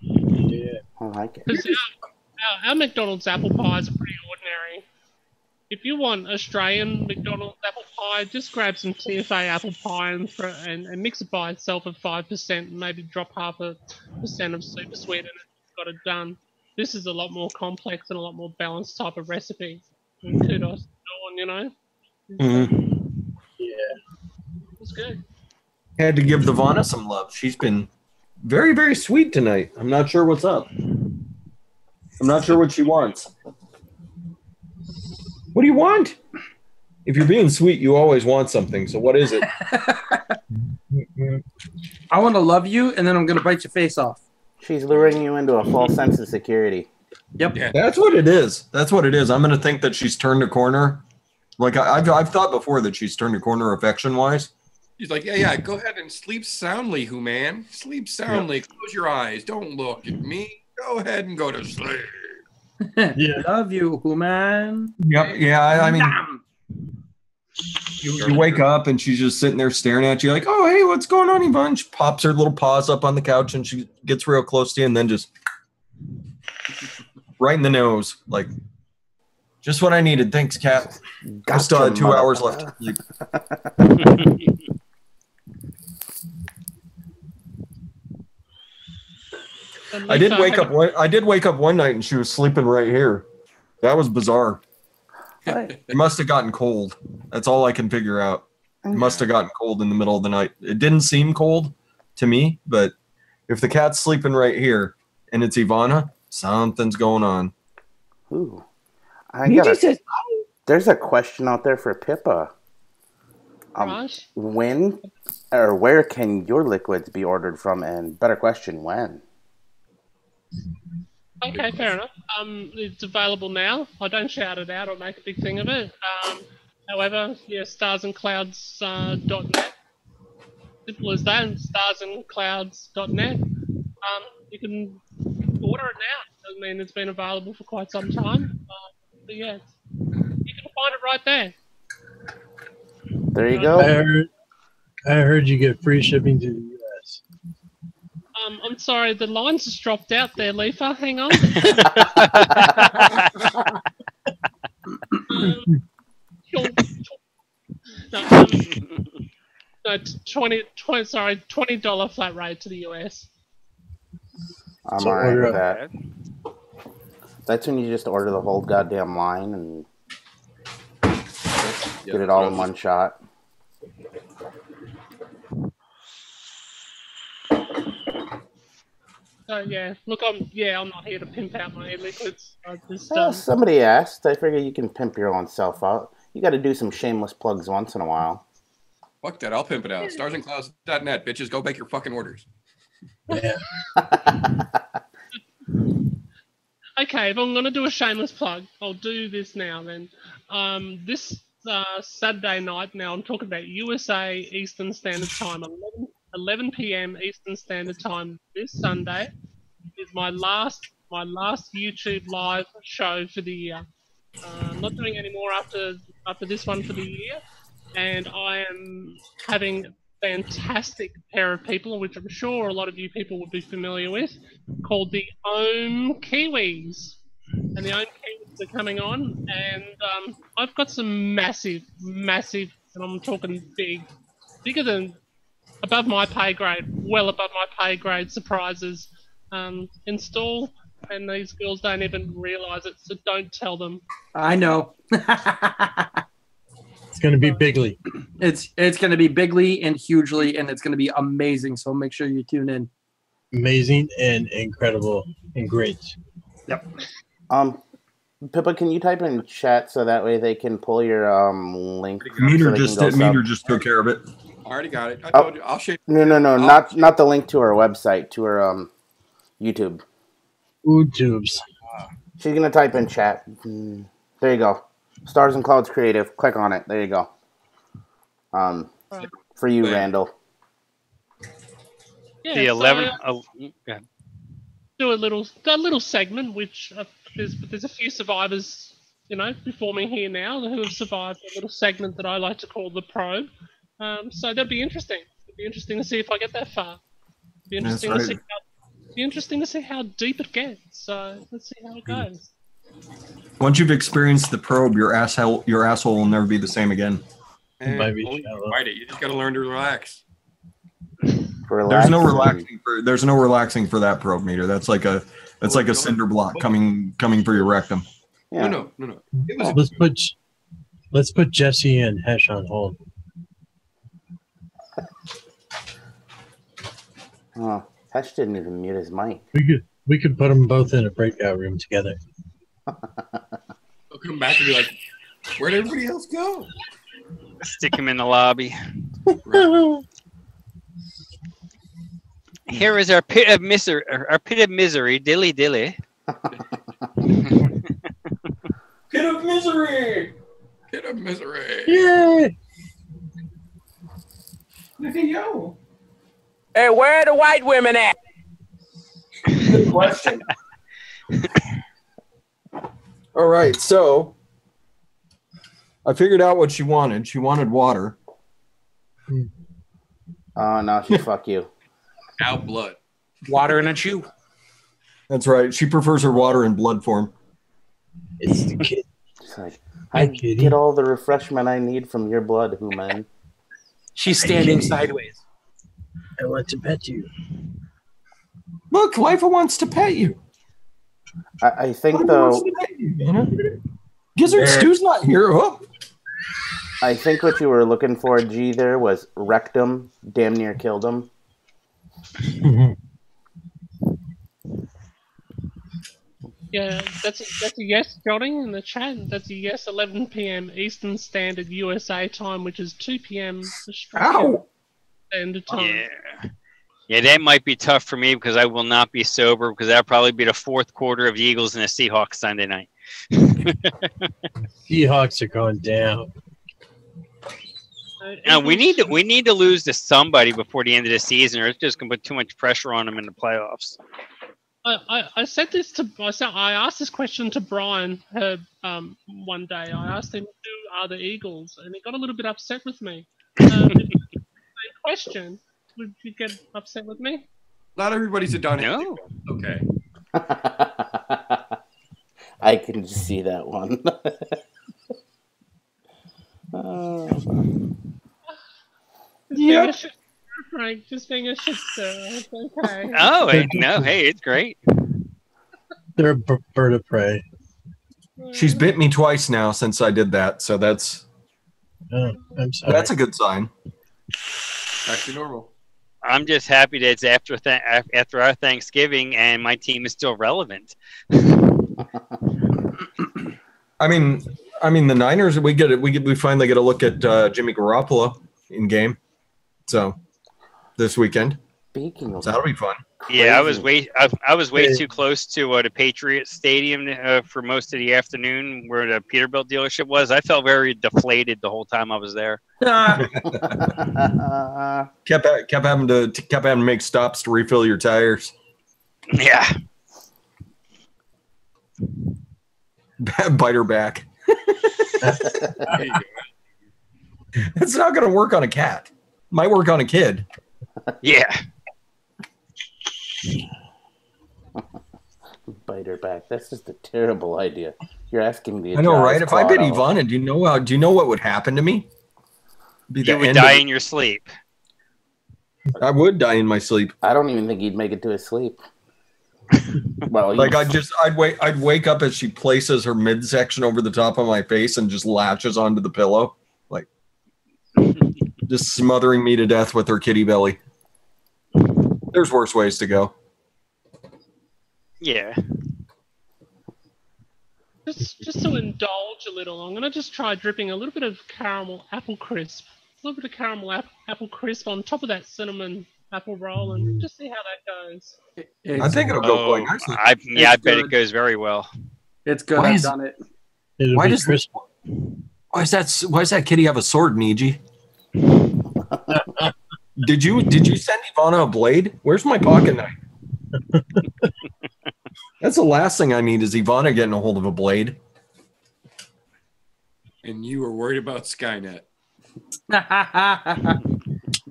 Yeah, I like it. Because our McDonald's apple pies are pretty ordinary. If you want Australian McDonald's apple pie, just grab some TFA apple pie and mix it by itself at 5%, maybe drop 0.5% of super sweet in it. Got it done. This is a lot more complex and a lot more balanced type of recipe. And kudos to Dawn, you know? Mm-hmm. Yeah. It's good. Had to give Ivana some love. She's been very, very sweet tonight. I'm not sure what's up. I'm not sure what she wants. What do you want? If you're being sweet, you always want something. So what is it? I want to love you, and then I'm going to bite your face off. She's luring you into a false sense of security. Yep. Yeah. That's what it is. That's what it is. I'm going to think that she's turned a corner. Like I've thought before that she's turned a corner affection-wise. He's like, yeah, go ahead and sleep soundly, Human. Sleep soundly. Yeah. Close your eyes. Don't look at me. Go ahead and go to sleep. Yeah. Love you, Human. Yep. Yeah. I mean, you wake up and she's just sitting there staring at you like, oh, hey, what's going on, Yvonne? She pops her little paws up on the couch and she gets real close to you and then just right in the nose. Like, just what I needed. Thanks, Cat. I still had 2 hours left. I did wake up one night and she was sleeping right here. That was bizarre. It must have gotten cold. That's all I can figure out. It must have gotten cold in the middle of the night. It didn't seem cold to me, but if the cat's sleeping right here and it's Ivana, something's going on. Ooh. There's a question out there for Pippa. When or where can your liquids be ordered from? And better question, when? Okay, fair enough. It's available now. I don't shout it out or make a big thing of it. However, yeah, starsandclouds.net. Simple as that, starsandclouds.net. You can order it now. I mean, it's been available for quite some time. But yeah, you can find it right there. There you go. I heard you get free shipping to the U.S. I'm sorry, the lines just dropped out there, Leafa. Hang on. $20 flat rate to the US. I'm alright with that. That's when you just order the whole goddamn line and get it all in one shot. Yeah, look, I'm not here to pimp out my liquids. Somebody asked. I figure you can pimp your own self out. You got to do some shameless plugs once in a while. Fuck that. I'll pimp it out. Starsandclouds.net, bitches. Go make your fucking orders. Yeah. Okay, if I'm going to do a shameless plug, I'll do this now then. This Saturday night, now I'm talking about USA Eastern Standard Time, 11 p.m. Eastern Standard Time this Sunday is my last YouTube live show for the year. I'm not doing any more after this one for the year, and I am having a fantastic pair of people, which I'm sure a lot of you people would be familiar with, called the Ohm Kiwis. And the Ohm Kiwis are coming on, and I've got some massive, and I'm talking bigger than above my pay grade, well above my pay grade surprises in store, and these girls don't even realise it, so don't tell them. I know. It's going to be bigly. It's going to be bigly and hugely, and it's going to be amazing. So make sure you tune in. Amazing and incredible and great. Yep. Pippa, can you type in chat so that way they can pull your link? Meter just took care of it. I already got it. I told you. I'll share. No, not the link to her website, to her YouTube. YouTubes. She's gonna type in chat. There you go. Stars and Clouds Creative. Click on it. There you go. For you, Randall. Yeah, The 11. Yeah. Do a little segment, which there's a few survivors, before me here now who have survived a little segment that I like to call the probe. So that'd be interesting. It'd be interesting to see if I get that far. It'd be interesting to see how deep it gets. So let's see how it goes. Once you've experienced the probe, your asshole will never be the same again. Fight it. You just got to learn to relax. There's no relaxing for that probe meter. That's like a cinder block coming for your rectum. Yeah. No. Let's put Jesse and Hesh on hold. Oh, Hesh didn't even mute his mic. We could put them both in a breakout room together. They'll come back and be like, "Where'd everybody else go?" Stick him in the lobby. Here is our pit of misery, dilly dilly. Pit of misery. Pit of misery. Yay! Look at you. Hey, where are the white women at? Good question. All right, so I figured out what she wanted. She wanted water. Oh, no, she fuck you. Now blood. Water in a chew. That's right. She prefers her water in blood form. It's the kid. It's like, I get all the refreshment I need from your blood, human. She's standing sideways. I want to pet you. Look, Lifa wants to pet you. I think, though... Gizzard Stew's not here. Oh. I think what you were looking for, G, there was rectum. Damn near killed him. Yeah, that's a yes, Johnny, in the chat. That's a yes, 11 p.m. Eastern Standard USA time, which is 2 p.m. Australian Standard Time. Yeah, that might be tough for me because I will not be sober because that'll probably be the fourth quarter of the Eagles and the Seahawks Sunday night. Seahawks are going down. No, we need to lose to somebody before the end of the season, or it's just gonna put too much pressure on them in the playoffs. I said this I asked this question to Brian one day. I asked him who are the Eagles, and he got a little bit upset with me. Same question. Would you get upset with me? Not everybody's a Donnie. No. Okay. I can see that one. Yep. Frank, just being a shitster. It's okay. Oh, hey, it's great. They're a bird of prey. She's bit me twice now since I did that, so that's I'm sorry. That's a good sign. Actually normal. I'm just happy that it's after our Thanksgiving and my team is still relevant. I mean, I mean, the Niners. We finally get a look at Jimmy Garoppolo in game. So this weekend. Speaking of, so that'll be fun. Yeah, I was way too close to the Patriots Stadium for most of the afternoon, where the Peterbilt dealership was. I felt very deflated the whole time I was there. kept having to make stops to refill your tires. Yeah. Bite her back. It's not going to work on a cat. Might work on a kid. Yeah. Bite her back. That's just a terrible idea. You're asking the. I know, right? If I bit Ivana, do you know what would happen to me? You would die in your sleep. I would die in my sleep. I don't even think he'd make it to his sleep. Well, like I'd wake up as she places her midsection over the top of my face and just latches onto the pillow, like just smothering me to death with her kitty belly. There's worse ways to go. Yeah. Just to indulge a little, I'm gonna just try dripping a little bit of caramel apple crisp, a little bit of caramel apple crisp on top of that cinnamon apple roll, and just see how that goes. I think it'll go quite nicely. I bet it goes very well. It's good. I've done it. Why does that kitty have a sword, Niji? Did you send Ivana a blade? Where's my pocket knife? That's the last thing I need is Ivana getting a hold of a blade. And you were worried about Skynet.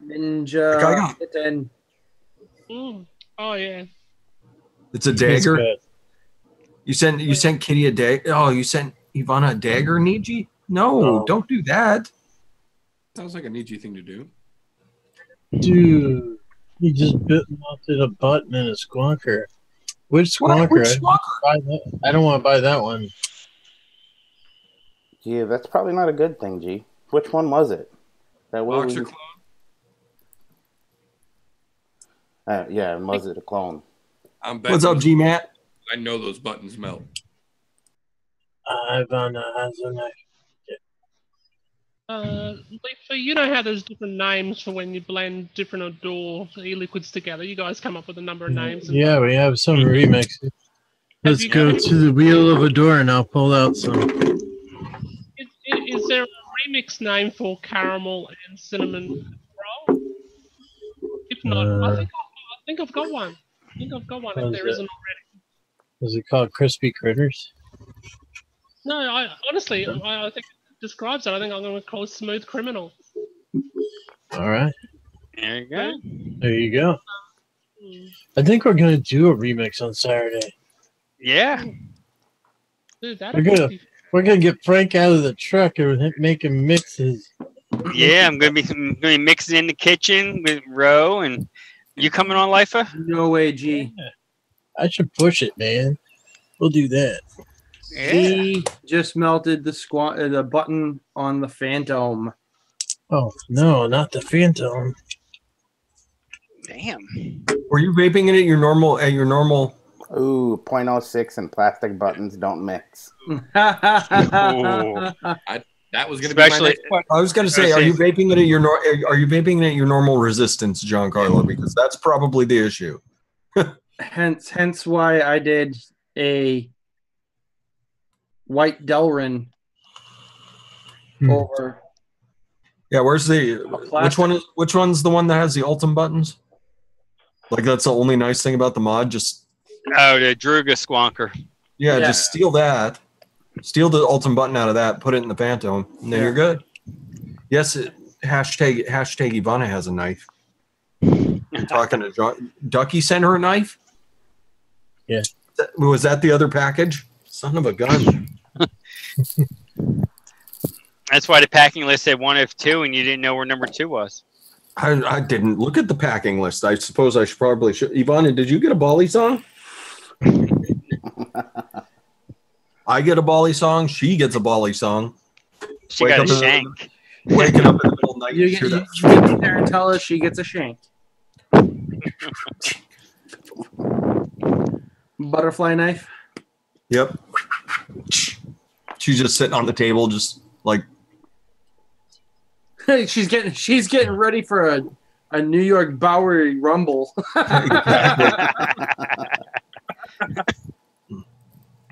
Ninja. Oh yeah. It's a dagger. You sent Kitty a dagger. Oh, you sent Ivana a dagger, Niji? No, don't do that. Sounds like a Niji thing to do. Dude, he just mounted a button and a squonker. Which squonker? Which squonker? I don't want to buy that one. Yeah, that's probably not a good thing, G. Which one was it? That Boxer was. Yeah, was it a clone? What's up, G Matt? I know those buttons melt. Ivana has a knife. Leafa, you know how there's different names for when you blend different Adore e-liquids together. You guys come up with a number of names. Yeah, we have some remixes. Let's go to the wheel of Adore and I'll pull out some. Is there a remix name for caramel and cinnamon roll? If not, I think I've got one. I think I've got one if there isn't already. Is it called Crispy Critters? No, I honestly think it describes it. I think I'm going to call it Smooth Criminal. All right. There you go. There you go. I think we're going to do a remix on Saturday. Yeah. Dude, we're gonna get Frank out of the truck and make him mix his. Yeah, I'm gonna be mixing in the kitchen with Ro, and you coming on, Lifa? No way, G. Yeah. I should push it, man. We'll do that. Yeah. He just melted the button on the Phantom. Oh no, not the Phantom. Damn. Were you vaping it at your normal? Ooh, 0.06 and plastic buttons don't mix. That was going to be my next question. I was going to say, are you vaping it at your normal resistance, Giancarlo? Because that's probably the issue. hence why I did a white Delrin over. Yeah, where's which one's the one that has the Ultim buttons? Like that's the only nice thing about the mod, just the Druga Squonker. Yeah, just steal that. Steal the Ultim button out of that, put it in the Phantom, and then you're good. Yes, hashtag Ivana has a knife. I'm talking to Ducky sent her a knife? Yeah. Was that the other package? Son of a gun. That's why the packing list said 1 of 2, and you didn't know where number 2 was. I didn't look at the packing list. I suppose I probably should. Ivana, did you get a Bali song? I get a Bali song. She gets a Bali song. She got a shank. Waking up in the middle of the night. You get there and tell us she gets a shank. Butterfly knife. Yep. She's just sitting on the table, just like she's getting ready for a New York Bowery Rumble.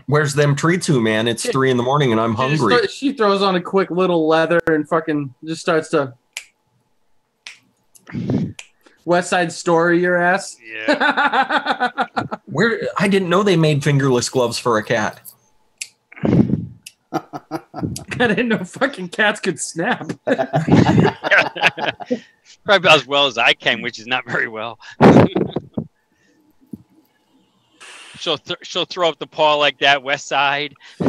Where's them treats, man? It's 3 a.m. and I'm hungry. She throws on a quick little leather and fucking just starts to West Side Story your ass. Yeah. Where I didn't know they made fingerless gloves for a cat. I didn't know fucking cats could snap. Probably about as well as I can, which is not very well. She'll throw up the paw like that, West Side. Yeah.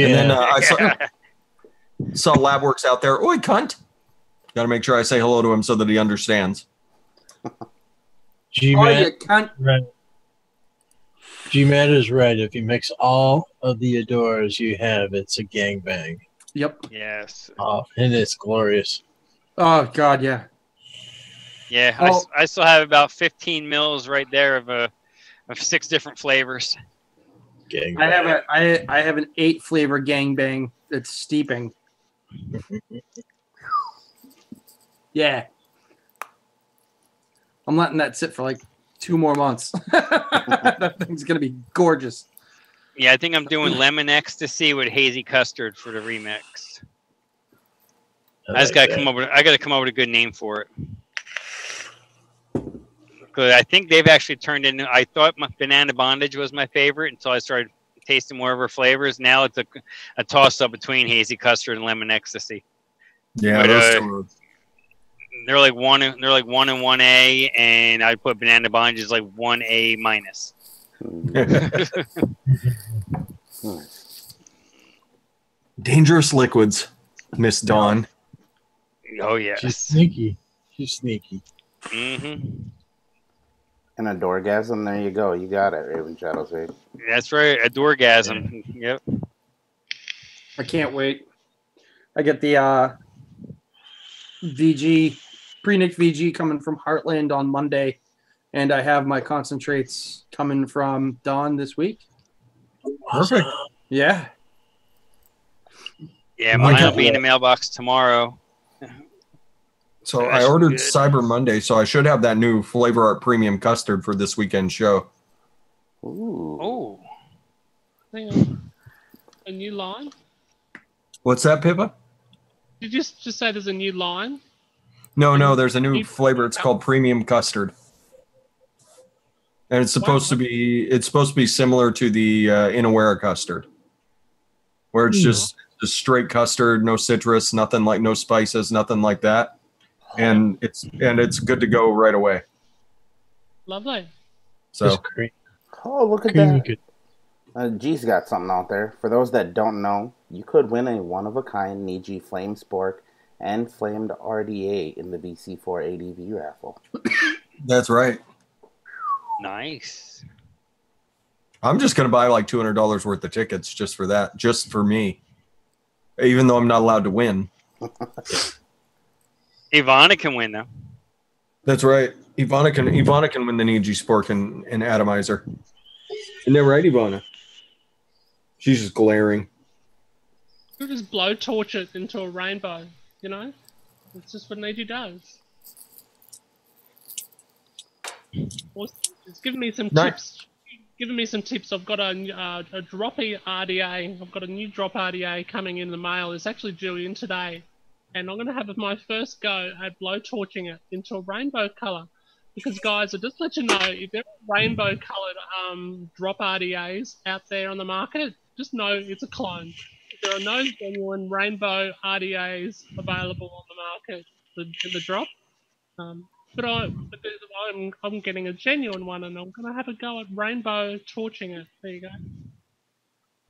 And then I saw Labworks out there. Oi, cunt. Got to make sure I say hello to him so that he understands. GMAT, right. GMAT is right. If you mix all of the Adoras you have, it's a gangbang. Yep. Yes. Oh, and it's glorious. Oh, God, yeah. Yeah, I still have about 15 mils right there of 6 different flavors. Gangbang. I have an 8 flavor gangbang that's steeping. Yeah. I'm letting that sit for like 2 more months. That thing's gonna be gorgeous. Yeah, I think I'm doing lemon ecstasy with hazy custard for the remix. I just gotta come up with a good name for it. Because I think they've actually turned into. I thought my Banana Bondage was my favorite until I started tasting more of her flavors. Now it's a toss up between hazy custard and lemon ecstasy. Yeah, but, they're like 1 and 1A, and I put Banana Bondage as like 1A minus. Dangerous liquids, Miss Dawn. Oh yeah, she's sneaky. She's sneaky. Mm-hmm. And a doorgasm. There you go. You got it, Raven Shadows. Right? That's right. A doorgasm. Yeah. Yep. I can't wait. I get the VG pre-nicked VG coming from Heartland on Monday, and I have my concentrates coming from Dawn this week. Perfect. Yeah. Yeah, mine will be in the mailbox tomorrow. So I ordered Cyber Monday, so I should have that new Flavor Art Premium Custard for this weekend's show. Ooh. Oh. Hang on. A new line? What's that, Pippa? Did you just say there's a new line? No, there's a new flavor. It's called Premium Custard. And it's supposed to be similar to the Inawera custard. Where it's just straight custard, no citrus, nothing like no spices, nothing like that. And it's good to go right away. Lovely. So great. Oh, look at that. G's got something out there. For those that don't know, you could win a one-of-a-kind Niji Flame Spork and Flamed RDA in the BC4 ADV raffle. That's right. Nice. I'm just going to buy like $200 worth of tickets just for that, just for me. Even though I'm not allowed to win. Ivana can win, though. That's right. Ivana can win the Niji Spork and Atomizer. Isn't that right, Ivana? She's just glaring. You just blowtorch it into a rainbow, you know? It's just what Niji does. It's giving me some tips. Giving me some tips. I've got a drop RDA. I've got a new drop RDA coming in the mail. It's actually due in today. And I'm going to have my first go at blowtorching it into a rainbow color. Because, guys, I'll just let you know, if there are rainbow-coloured drop RDAs out there on the market, just know it's a clone. There are no genuine rainbow RDAs available on the market in the drop. But I'm getting a genuine one, and I'm going to have a go at rainbow torching it. There you go.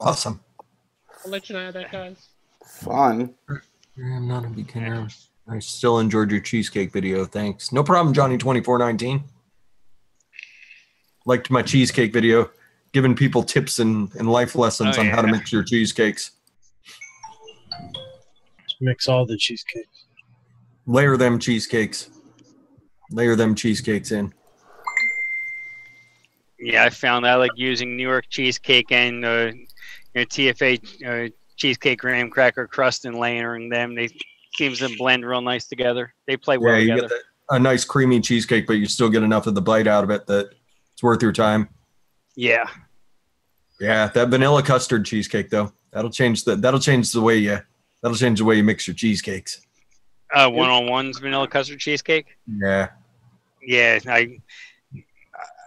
Awesome. I'll let you know how that goes. Fun. I'm not a beginner. I still enjoyed your cheesecake video. Thanks. No problem, Johnny2419. Liked my cheesecake video, giving people tips and life lessons on how to mix your cheesecakes. Just mix all the cheesecakes. Layer them cheesecakes. Layer them cheesecakes in. Yeah, I found I like using New York cheesecake and TFA cheesecake, graham cracker crust, and layering them. They seems to blend real nice together. They play well you together. get a nice creamy cheesecake, but you still get enough of the bite out of it that it's worth your time. Yeah. Yeah, that vanilla custard cheesecake though, that'll change the way you mix your cheesecakes. One-on-one's vanilla custard cheesecake. Yeah. Yeah, I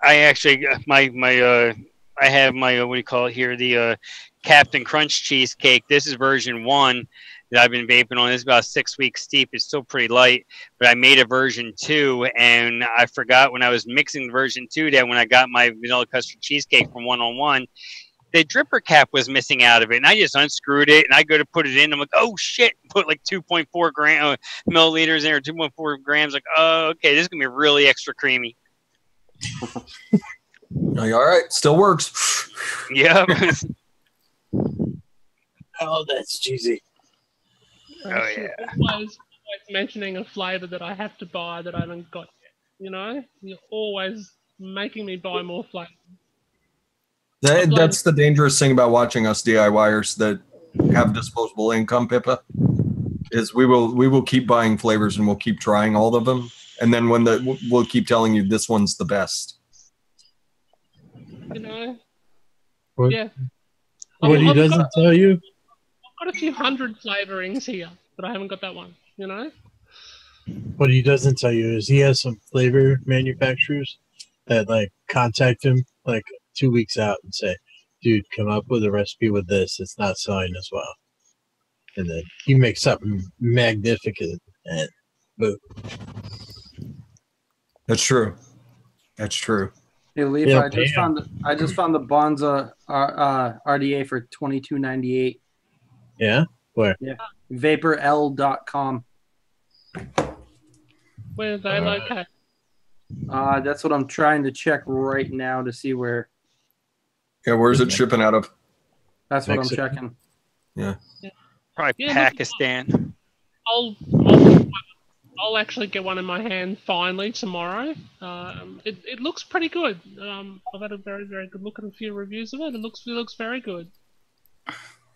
actually I have my what do you call it here, the Captain Crunch cheesecake. This is version 1 that I've been vaping on. It's about 6 weeks steep. It's still pretty light, but I made a version 2, and I forgot when I was mixing version 2 that when I got my vanilla custard cheesecake from One-on-One, the dripper cap was missing out of it, and I just unscrewed it, and I go to put it in. I'm like, oh shit! Put like 2.4 milliliters in, or 2.4 grams. Like, oh, okay, this is gonna be really extra creamy. All right, still works. Yeah. Oh, that's cheesy. Oh yeah. Always mentioning a flavor that I have to buy that I haven't got yet. You know, you're always making me buy more flavors. That's the dangerous thing about watching us DIYers that have disposable income, Pippa, is we will keep buying flavors and we'll keep trying all of them, and then we'll keep telling you this one's the best. You know. What, yeah. What he doesn't tell you? I've got a few hundred flavorings here, but I haven't got that one. You know. What he doesn't tell you is he has some flavor manufacturers that like contact him like 2 weeks out and say, dude, come up with a recipe with this. It's not selling as well. And then he makes something magnificent and boom. That's true. That's true. Hey, Leaf, I just found the Bonza RDA for $22.98. Yeah? Where? Yeah. VaporL.com. Where are they located? That's what I'm trying to check right now to see where. Yeah, where's it shipping out of? That's what I'm checking. Yeah. Probably Pakistan. I'll actually get one in my hand finally tomorrow. It looks pretty good. I've had a very, very good look at a few reviews of it. It looks very good.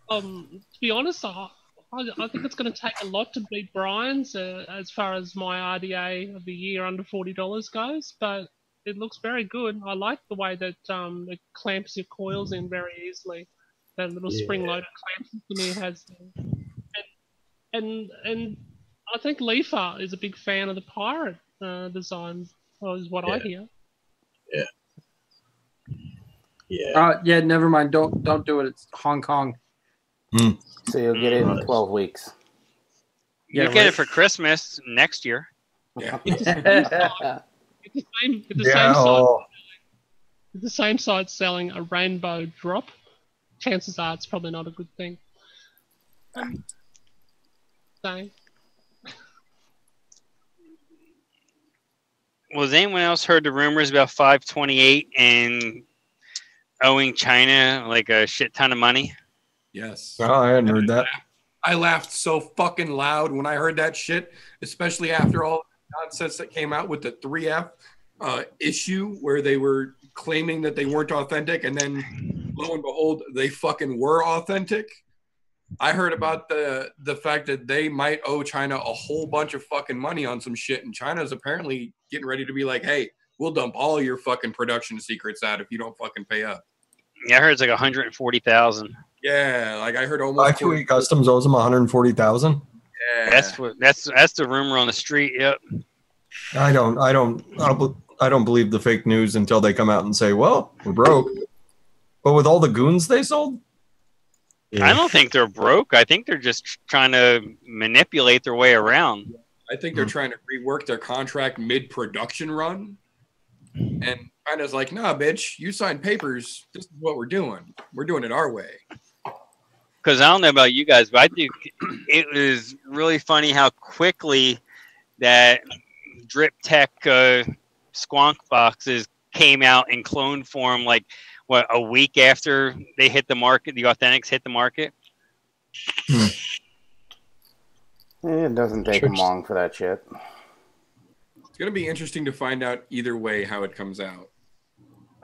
To be honest, I think it's going to take a lot to beat Brian's as far as my RDA of the year under $40 goes, but it looks very good. I like the way that it clamps your coils in very easily. That little spring-loaded clamp system he has there. And I think Leafa is a big fan of the Pirate design, is what I hear. Yeah. Yeah. Yeah, never mind. Don't do it. It's Hong Kong. So you'll get it in 12 weeks. You get it for Christmas next year. Yeah. It's the same site selling a rainbow drop. Chances are it's probably not a good thing. Same. Was anyone else heard the rumors about 528 and owing China like a shit ton of money? Yes. Oh, I hadn't heard that. I laughed so fucking loud when I heard that shit, especially after all the nonsense that came out with the 3F issue where they were claiming that they weren't authentic, and then lo and behold, they fucking were authentic. I heard about the fact that they might owe China a whole bunch of fucking money on some shit, and China's apparently getting ready to be like, hey, we'll dump all your fucking production secrets out if you don't fucking pay up. Yeah, I heard it's like 140,000. Yeah, like I heard almost. I2E Customs owes them 140,000. Yeah, that's the rumor on the street. Yep. I don't believe the fake news until they come out and say, well, we're broke. But with all the goons they sold? Yeah. I don't think they're broke. I think they're just trying to manipulate their way around. I think they're trying to rework their contract mid-production run. And China's like, nah, bitch, you signed papers. This is what we're doing. We're doing it our way. Because I don't know about you guys, but I think it was really funny how quickly that Drip Tech Squonk boxes came out in clone form, like, what, a week after they hit the market, the Authentics hit the market? It doesn't take them long for that shit. It's going to be interesting to find out either way how it comes out.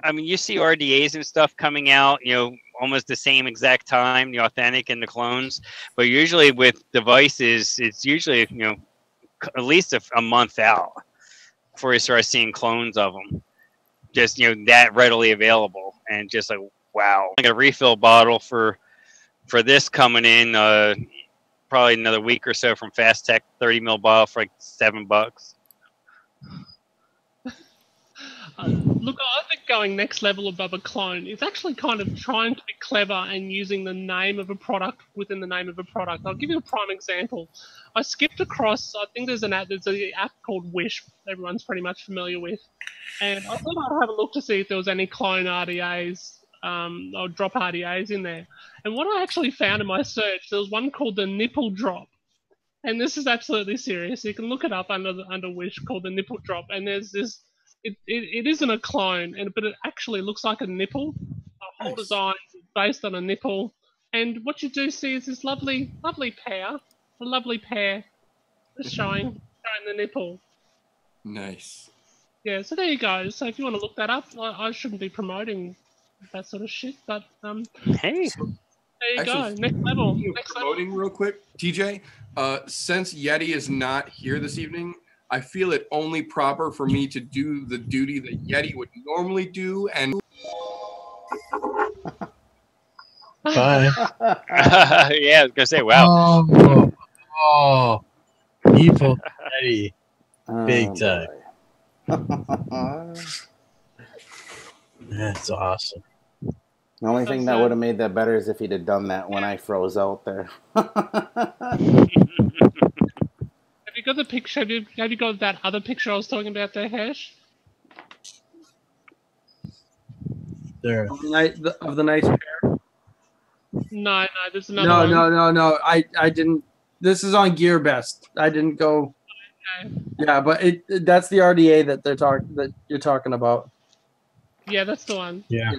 I mean, you see RDAs and stuff coming out, almost the same exact time, the authentic and the clones. But usually with devices, it's usually, at least a month out before you start seeing clones of them. Just, that readily available. And just like, wow. I got a refill bottle for this coming in probably another week or so from Fast Tech, 30 ml bottle for like $7. Look, I think going next level above a clone is actually kind of trying to be clever and using the name of a product within the name of a product. I'll give you a prime example. I skipped across, I think there's an app called Wish, everyone's pretty much familiar with. And I thought I'd have a look to see if there was any clone RDAs or drop RDAs in there. And what I actually found in my search, there was one called the Nipple Drop. And this is absolutely serious. You can look it up under Wish, called the Nipple Drop. And there's this. It isn't a clone, but it actually looks like a nipple. A whole design based on a nipple. And what you do see is this lovely pair. A lovely pair just showing the nipple. Nice. Yeah, so there you go. So if you want to look that up, I shouldn't be promoting that sort of shit, but hey. There you go. Next level. Promoting real quick, TJ. Since Yeti is not here this evening, I feel it only proper for me to do the duty that Yeti would normally do, and Bye. Yeah, I was gonna say, wow. Evil Eddie, big time. That's awesome. The only thing that would have made that better is if he'd have done that when I froze out there. Have you got the picture? Have you got that other picture I was talking about there, Hesh? There. Of the nice pair? No, there's another one. No. I didn't. This is on GearBest. I didn't go. Okay. Yeah, but that's the RDA that you're talking about. Yeah, that's the one. Yeah.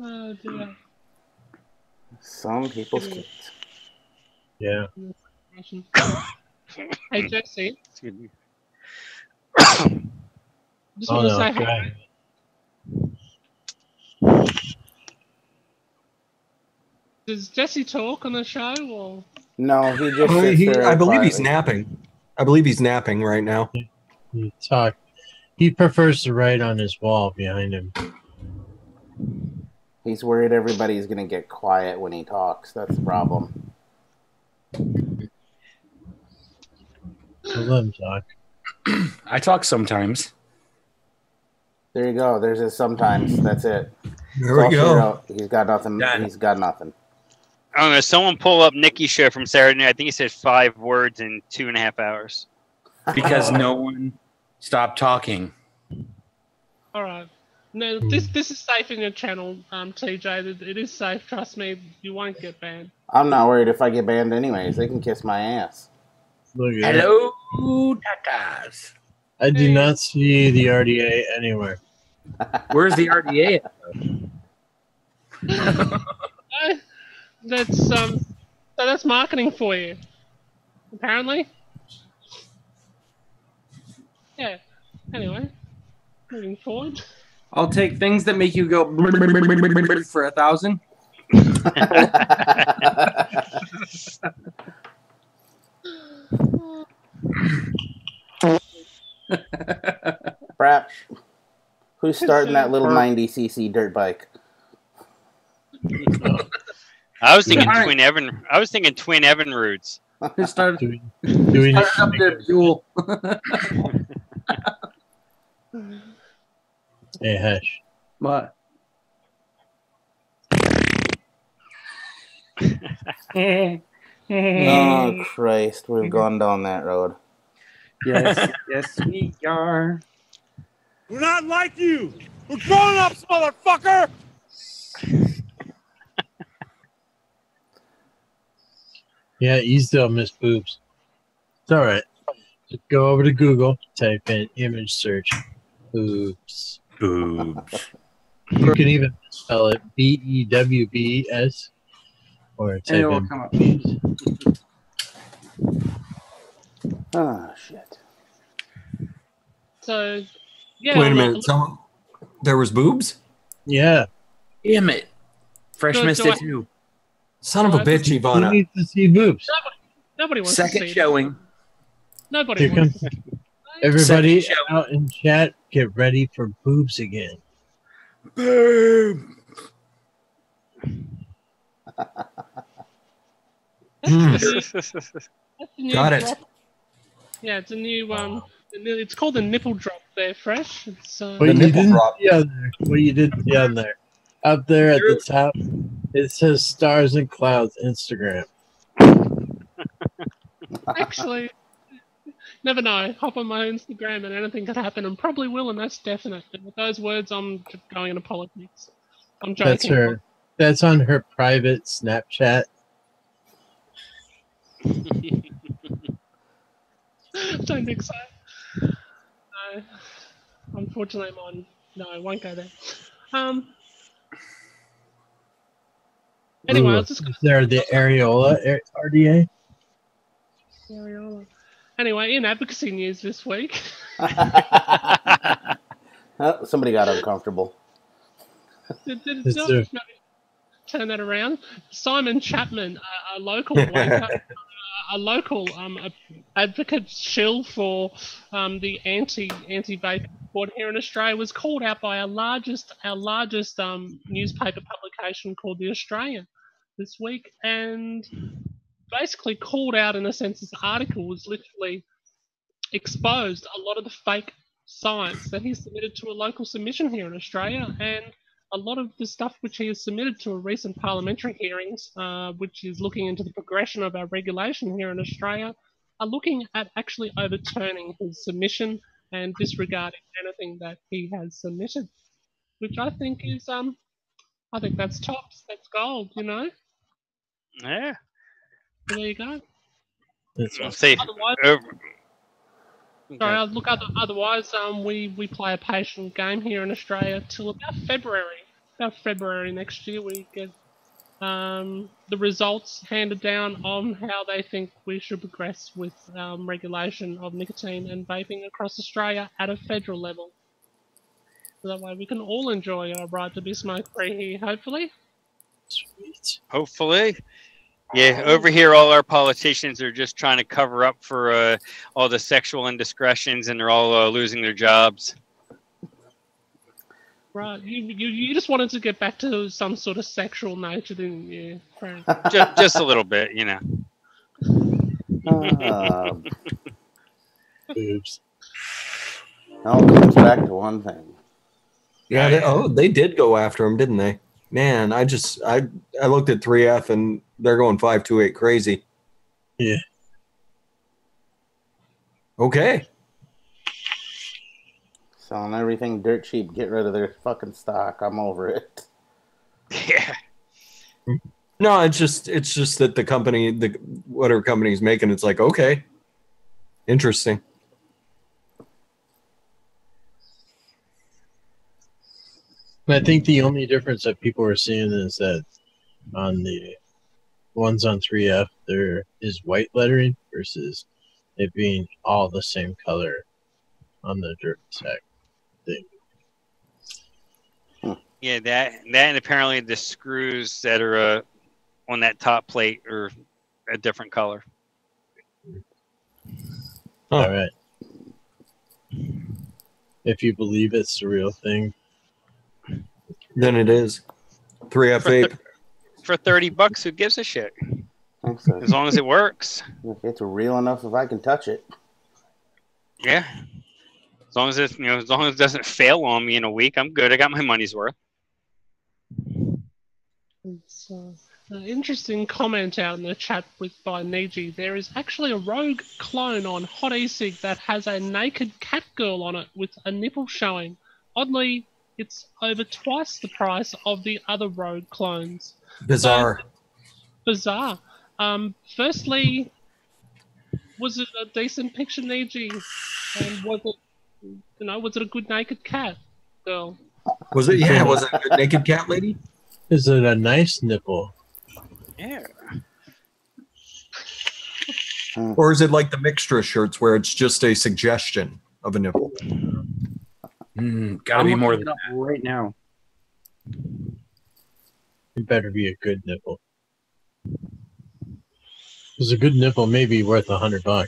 Oh dear. Some people's kids. Yeah. Hey Jesse. Excuse me. Just want to say hi. Does Jesse talk on the show or? No, he just sits there I believe he's quietly. napping. I believe he's napping right now. He talk. He prefers to write on his wall behind him. He's worried everybody's going to get quiet when he talks. That's the problem. I'll let him talk. I talk sometimes. There you go. There's his sometimes. That's it. There we go. He's got nothing. Done. He's got nothing. I don't know. Someone pull up Nicky's show from Saturday night. I think he said 5 words in 2.5 hours. Because no one stopped talking. All right. No, this is safe in your channel, TJ. It is safe. Trust me. You won't get banned. I'm not worried if I get banned anyways. They can kiss my ass. Look at Hello, tatas. I do not see the RDA anywhere. Where's the RDA at? That's marketing for you. Apparently. Yeah. Anyway, moving forward. I'll take things that make you go for 1,000. Crap. Who's starting that little 90cc dirt bike? I was thinking Twin Evinrudes. Who started Do we need up there, Buell? Hey, Hesh. What? Oh, Christ. We've gone down that road. Yes, we are. We're not like you. We're grown-ups, motherfucker. Yeah, you still miss boobs. It's all right. Just go over to Google, type in image search, boobs. Boobs. You can even spell it BEWBS, or type it will in come up. boobs. Oh, shit. So, Yeah. Wait a minute. There was boobs? Yeah. Damn it. Fresh Do- missed do it I- too. Son of a bitch, You Ivana. need to see boobs. Nobody wants Second to see showing. It. Nobody Here wants comes to see it. everybody Second show. out in chat. Get ready for boobs again. Boom. That's the new Got it. drop. Yeah, it's a new it's called the nipple drop there, Fresh. It's What The you nipple didn't drop. see on there. What you didn't see on there. Up there at the top, it says Stars and Clouds Instagram. actually never know. Hop on my Instagram and anything could happen, and probably will, and that's definite. And with those words, I'm just going into politics. I'm joking. That's her. That's on her private Snapchat. Don't think so. No. Unfortunately, I'm on. No, I won't go there. Anyway, I was just Is there the areola RDA? Areola. Anyway, in advocacy news this week. Oh, somebody got uncomfortable. Did Yes, sir. turn that around. Simon Chapman, a local wanker, a local advocate shill for the anti-vape board here in Australia, was called out by our largest newspaper publication called The Australian this week, and basically called out, in a sense, this article was literally exposed a lot of the fake science that he submitted to a local submission here in Australia, and a lot of the stuff which he has submitted to a recent parliamentary hearings, which is looking into the progression of our regulation here in Australia, are looking at actually overturning his submission and disregarding anything that he has submitted, which I think is I think that's tops, that's gold, you know. Yeah. So there you go. That's We'll see. Otherwise, sorry, look. Otherwise, we play a patient game here in Australia till about February. About February next year, we get the results handed down on how they think we should progress with regulation of nicotine and vaping across Australia at a federal level. So that way we can all enjoy our right to be smoke-free here, hopefully. Sweet. Hopefully. Yeah, over here, all our politicians are just trying to cover up for all the sexual indiscretions, and they're all losing their jobs. Right, you just wanted to get back to some sort of sexual nature, didn't you, Frank? Just a little bit, you know. Boobs. Now it comes back to one thing. Yeah, they did go after him, didn't they? Man, I looked at 3F and they're going 528 crazy. Yeah. Okay. Selling everything dirt cheap, get rid of their fucking stock. I'm over it. Yeah. No, it's just that the company, whatever company's making, it's like, okay, interesting. I think the only difference that people are seeing is that on the ones on 3F, there is white lettering versus it being all the same color on the dirt sack thing. Yeah, that and apparently the screws that are on that top plate are a different color. All right. If you believe it's the real thing, then it is. 3F vape. For $30, who gives a shit? As long as it works. It's real enough if I can touch it. Yeah. As long as it doesn't fail on me in a week, I'm good. I got my money's worth. It's an interesting comment out in the chat by Niji. There is actually a rogue clone on Hot E-Cig that has a naked cat girl on it with a nipple showing. Oddly, it's over twice the price of the other rogue clones. Bizarre. Bizarre. Firstly, was it a decent picture, Niji? And was it a good naked cat girl? Was it? Yeah, was it a good naked cat lady? Is it a nice nipple? Yeah. Or is it like the mixture shirts where it's just a suggestion of a nipple? Gotta be more than that right now. It better be a good nipple. Because a good nipple may be worth $100.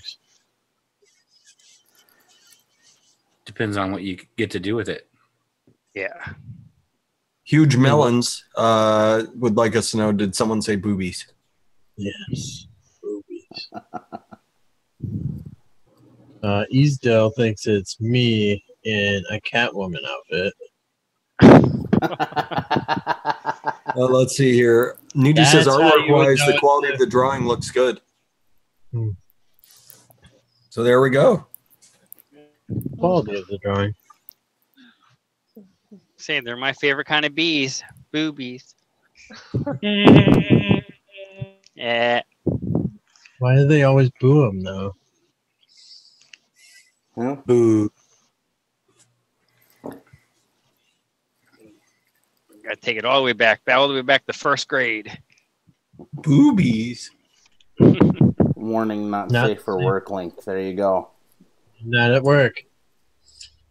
Depends on what you get to do with it. Yeah. Huge melons would like us to know, did someone say boobies? Yes. Boobies. Easdale thinks it's me in a Catwoman outfit. Let's see here. Niji says artwork-wise, the quality of the drawing looks good. So there we go. Quality of the drawing. Say they're my favorite kind of bees. Boobies. Yeah. Why do they always boo him, though? Huh? Boo. Gotta take it all the way back to first grade. Boobies. Warning, not Not safe for safe. work link. There you go. Not at work.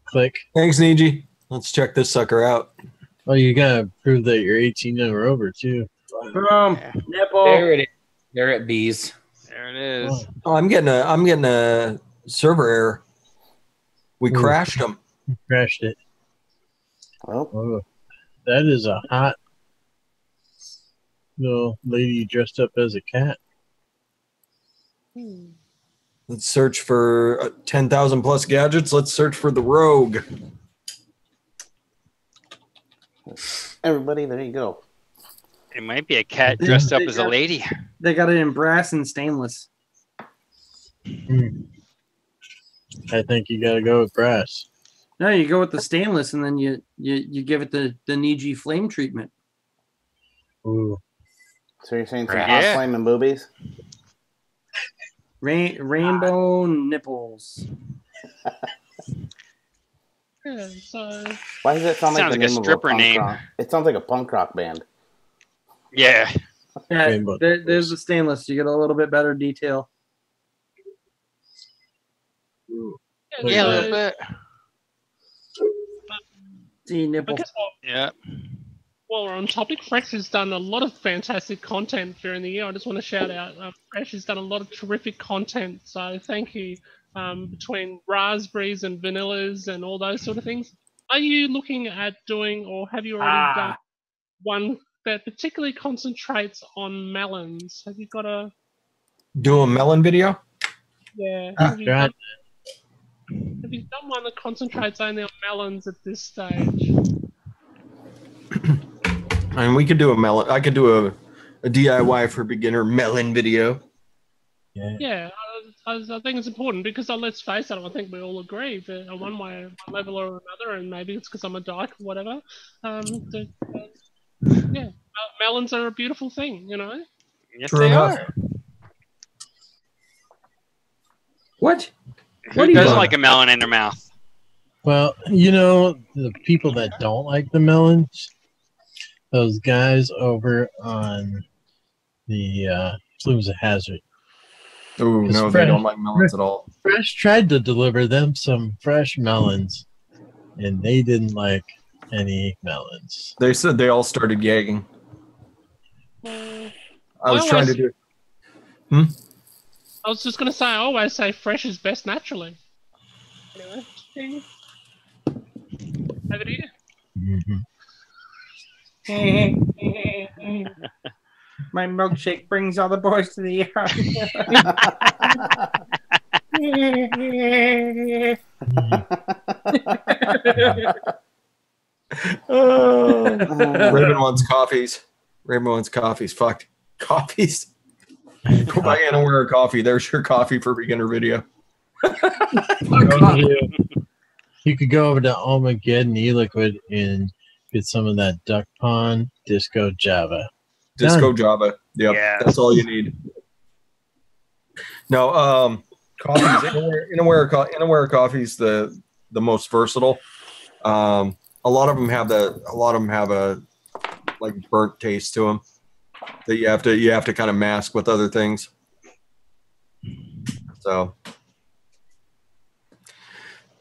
Click. Thanks, Niji. Let's check this sucker out. Oh, you gotta prove that you're 18 or over, too. Boom. Nipple. There it is. There it bees. There it is. Oh, I'm getting a server error. We crashed them. Crashed it. Well, Oh, that is a hot little lady dressed up as a cat. Let's search for 10,000 plus gadgets. Let's search for the Rogue. everybody, there you go. It might be a cat dressed up as a lady. They got it in brass and stainless. I think you gotta go with brass. No, you go with the stainless, and then you give it the Niji flame treatment. Ooh. So you're saying some Right. hot Yeah. flame and boobies? Rainbow nipples. Yeah, so Why does it sound like Sounds the like a name of stripper punk name. rock? It sounds like a punk rock band. Yeah. Yeah, Rainbow there's the stainless. You get a little bit better detail. Yeah, a little bit. See I nipple. guess Yeah. while we're on topic, Fresh has done a lot of fantastic content during the year. I just want to shout out Fresh has done a lot of terrific content, so thank you. Between raspberries and vanillas and all those sort of things, are you looking at doing, or have you already done one that particularly concentrates on melons? Have you got a Do a melon video? have you God. done one that concentrates only on melons at this stage? And we could do a melon. I could do a DIY for beginner melon video. Yeah, I think it's important because let's face it, I think we all agree that on one way, one level or another, and maybe it's because I'm a dyke or whatever. Melons are a beautiful thing, you know. Yes, True they enough. are. What? Who doesn't like a melon in their mouth? Well, you know, the people that don't like the melons, those guys over on the Flumes of Hazard. Oh, no, they don't like melons at all. Fresh tried to deliver them some fresh melons, and they didn't like any melons. They said they all started gagging. I was trying to do. I was just gonna say, I always say fresh is best naturally. Anyway, over to you. My milkshake brings all the boys to the yard. Raven wants coffees. Raven wants coffees. Fuck. Coffees. Go buy Anna Ware a coffee. There's your coffee for beginner video. You could go over to Armageddon E-Liquid and get some of that Duck Pond Disco Java. Disco Done. Java. Yep. Yes. That's all you need. No, coffees. Inaware coffee's the most versatile. A lot of them have a like burnt taste to them that you have to kind of mask with other things. So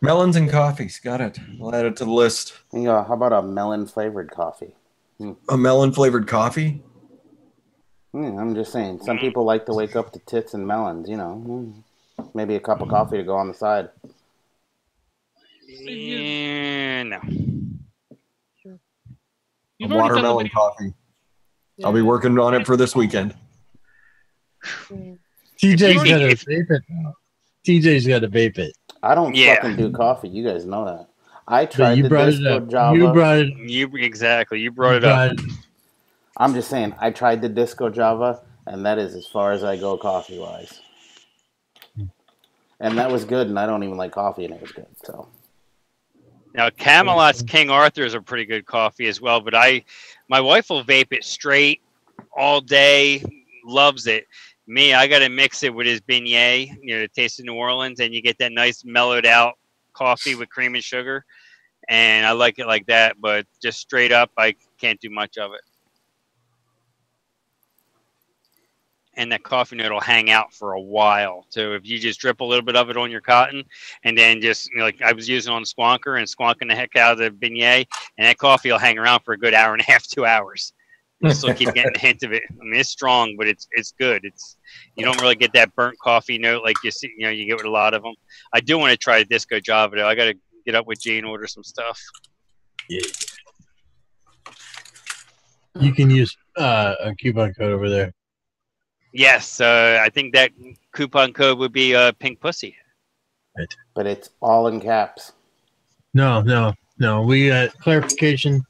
Melons and coffees. Got it. We'll add it to the list. How about a melon flavored coffee? A melon flavored coffee? I'm just saying. Some people like to wake up to tits and melons, you know. Maybe a cup of coffee to go on the side. No. You've A already done the watermelon video. coffee. I'll be working on it for this weekend. TJ's got to vape it now. TJ's got to vape it. I don't fucking do coffee. You guys know that. I tried the Disco Java. You brought it. You brought it up. I'm just saying. I tried the Disco Java, and that is as far as I go coffee wise. And that was good, and I don't even like coffee, and it was good. So. Now, Camelot's King Arthur is a pretty good coffee as well, but my wife will vape it straight all day, loves it. Me, I got to mix it with his beignet, the Taste of New Orleans, and you get that nice mellowed out coffee with cream and sugar, and I like it like that, but just straight up, I can't do much of it. And that coffee note will hang out for a while. So if you just drip a little bit of it on your cotton and then just, like I was using on Squonker and squonking the heck out of the beignet, and that coffee will hang around for a good hour and a half, 2 hours. You still keep getting a hint of it. I mean, it's strong, but it's good. You don't really get that burnt coffee note like you see, you get with a lot of them. I do want to try the Disco Java though. I got to get up with G and order some stuff. Yeah. You can use a coupon code over there. Yes, I think that coupon code would be Pink Pussy. Right. But it's all in caps. No. We got clarification.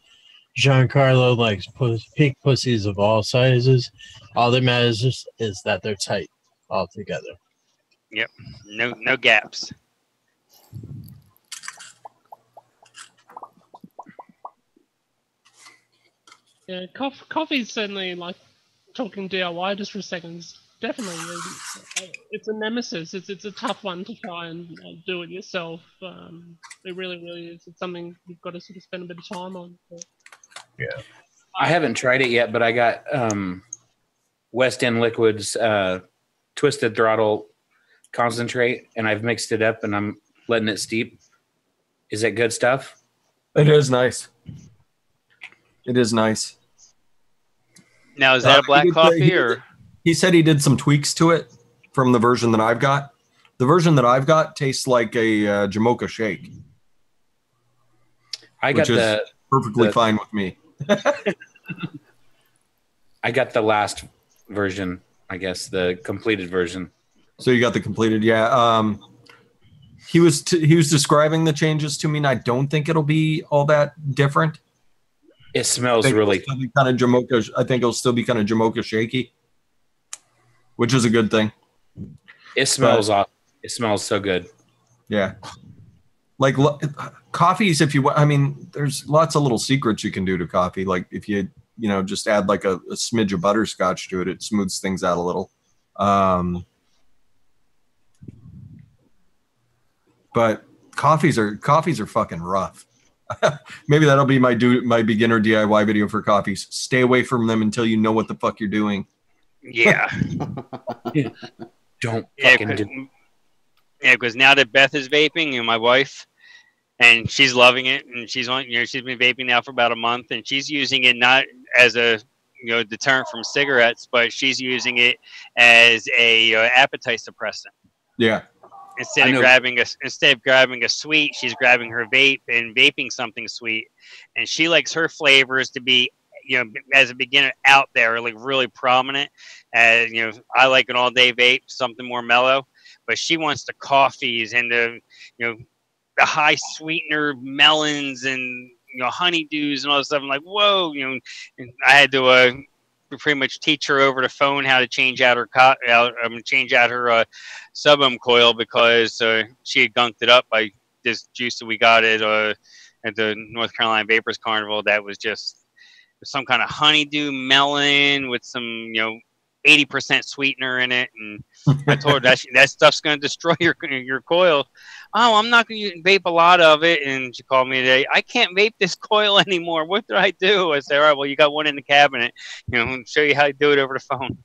Giancarlo likes pink pussies of all sizes. All that matters is that they're tight all together. Yep. No gaps. Yeah, coffee's certainly, like, talking DIY just for a second, definitely it's a nemesis. It's a tough one to try and do it yourself. It really is. It's something you've got to sort of spend a bit of time on. But. Yeah, I haven't tried it yet, but I got West End Liquids Twisted Throttle concentrate, and I've mixed it up, and I'm letting it steep. Is it good stuff? It is nice. It is nice. Now, is that a black coffee or? He said he did some tweaks to it from the version that I've got. The version that I've got tastes like a Jamocha shake. Which is perfectly fine with me. I got the last version, I guess, the completed version. So you got the completed, yeah. He was describing the changes to me, and I don't think it'll be all that different. It smells really kind of Jamocha. I think it'll still be kind of Jamocha shaky, which is a good thing. It smells awesome. It smells so good. Yeah. Like coffees, there's lots of little secrets you can do to coffee. Like if you just add like a smidge of butterscotch to it, it smooths things out a little. But coffees are fucking rough. Maybe that'll be my beginner DIY video for coffees. Stay away from them until you know what the fuck you're doing. Yeah. Don't fucking do. Yeah, because now that Beth is vaping, my wife, and she's loving it, and she's on. She's been vaping now for about a month, and she's using it not as a deterrent from cigarettes, but she's using it as a appetite suppressant. Yeah. Instead of grabbing a sweet, she's grabbing her vape and vaping something sweet, and she likes her flavors to be, as a beginner, out there, like really prominent. As I like an all-day vape, something more mellow, but she wants the coffees and the the high sweetener melons and honeydews and all this stuff. I'm like, whoa, and I had to pretty much teach her over the phone how to change out her sub-ohm coil because she had gunked it up by this juice that we got at the North Carolina Vapors Carnival. That was just some kind of honeydew melon with some 80% sweetener in it, and I told her that stuff's going to destroy your coil. Oh, I'm not going to vape a lot of it. And she called me today. I can't vape this coil anymore. What do I do? I said, all right, well, you got one in the cabinet. Show you how to do it over the phone.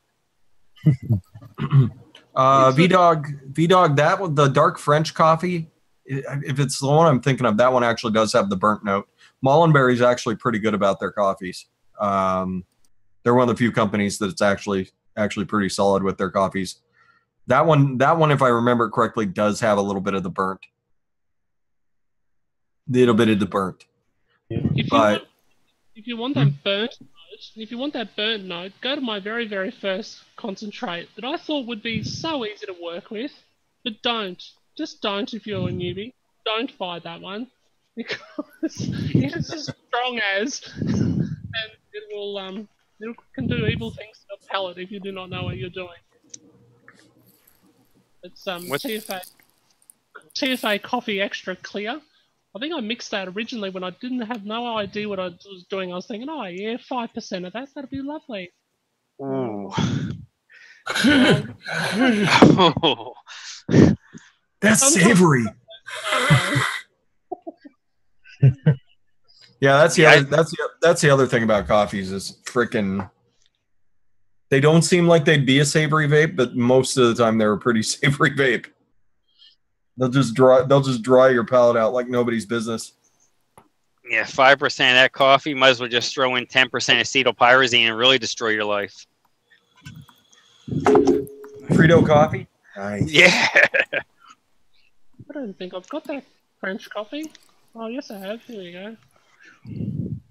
VDog, the dark French coffee if it's the one I'm thinking of, that one actually does have the burnt note. Mullenberry's actually pretty good about their coffees. They're one of the few companies that's actually pretty solid with their coffees. That one, if I remember correctly, does have a little bit of the burnt. Little bit of the burnt. If you want that burnt note, go to my very, very first concentrate that I thought would be so easy to work with, but don't. Just don't if you're a newbie. Don't buy that one because it is as strong as, and it will it can do evil things to the palate if you do not know what you're doing. It's TFA Coffee Extra Clear. I think I mixed that originally when I didn't have no idea what I was doing. I was thinking, oh yeah, 5% of that'd be lovely. Ooh. Oh. That's savory. Yeah, that's the other thing about coffees is freaking. They don't seem like they'd be a savory vape, but most of the time they're a pretty savory vape. They'll just dry your palate out like nobody's business. Yeah, 5% of that coffee, might as well just throw in 10% acetylpyrazine and really destroy your life. Frito coffee? Nice. Yeah. I don't think I've got that French coffee. Oh, yes, I have. Here we go.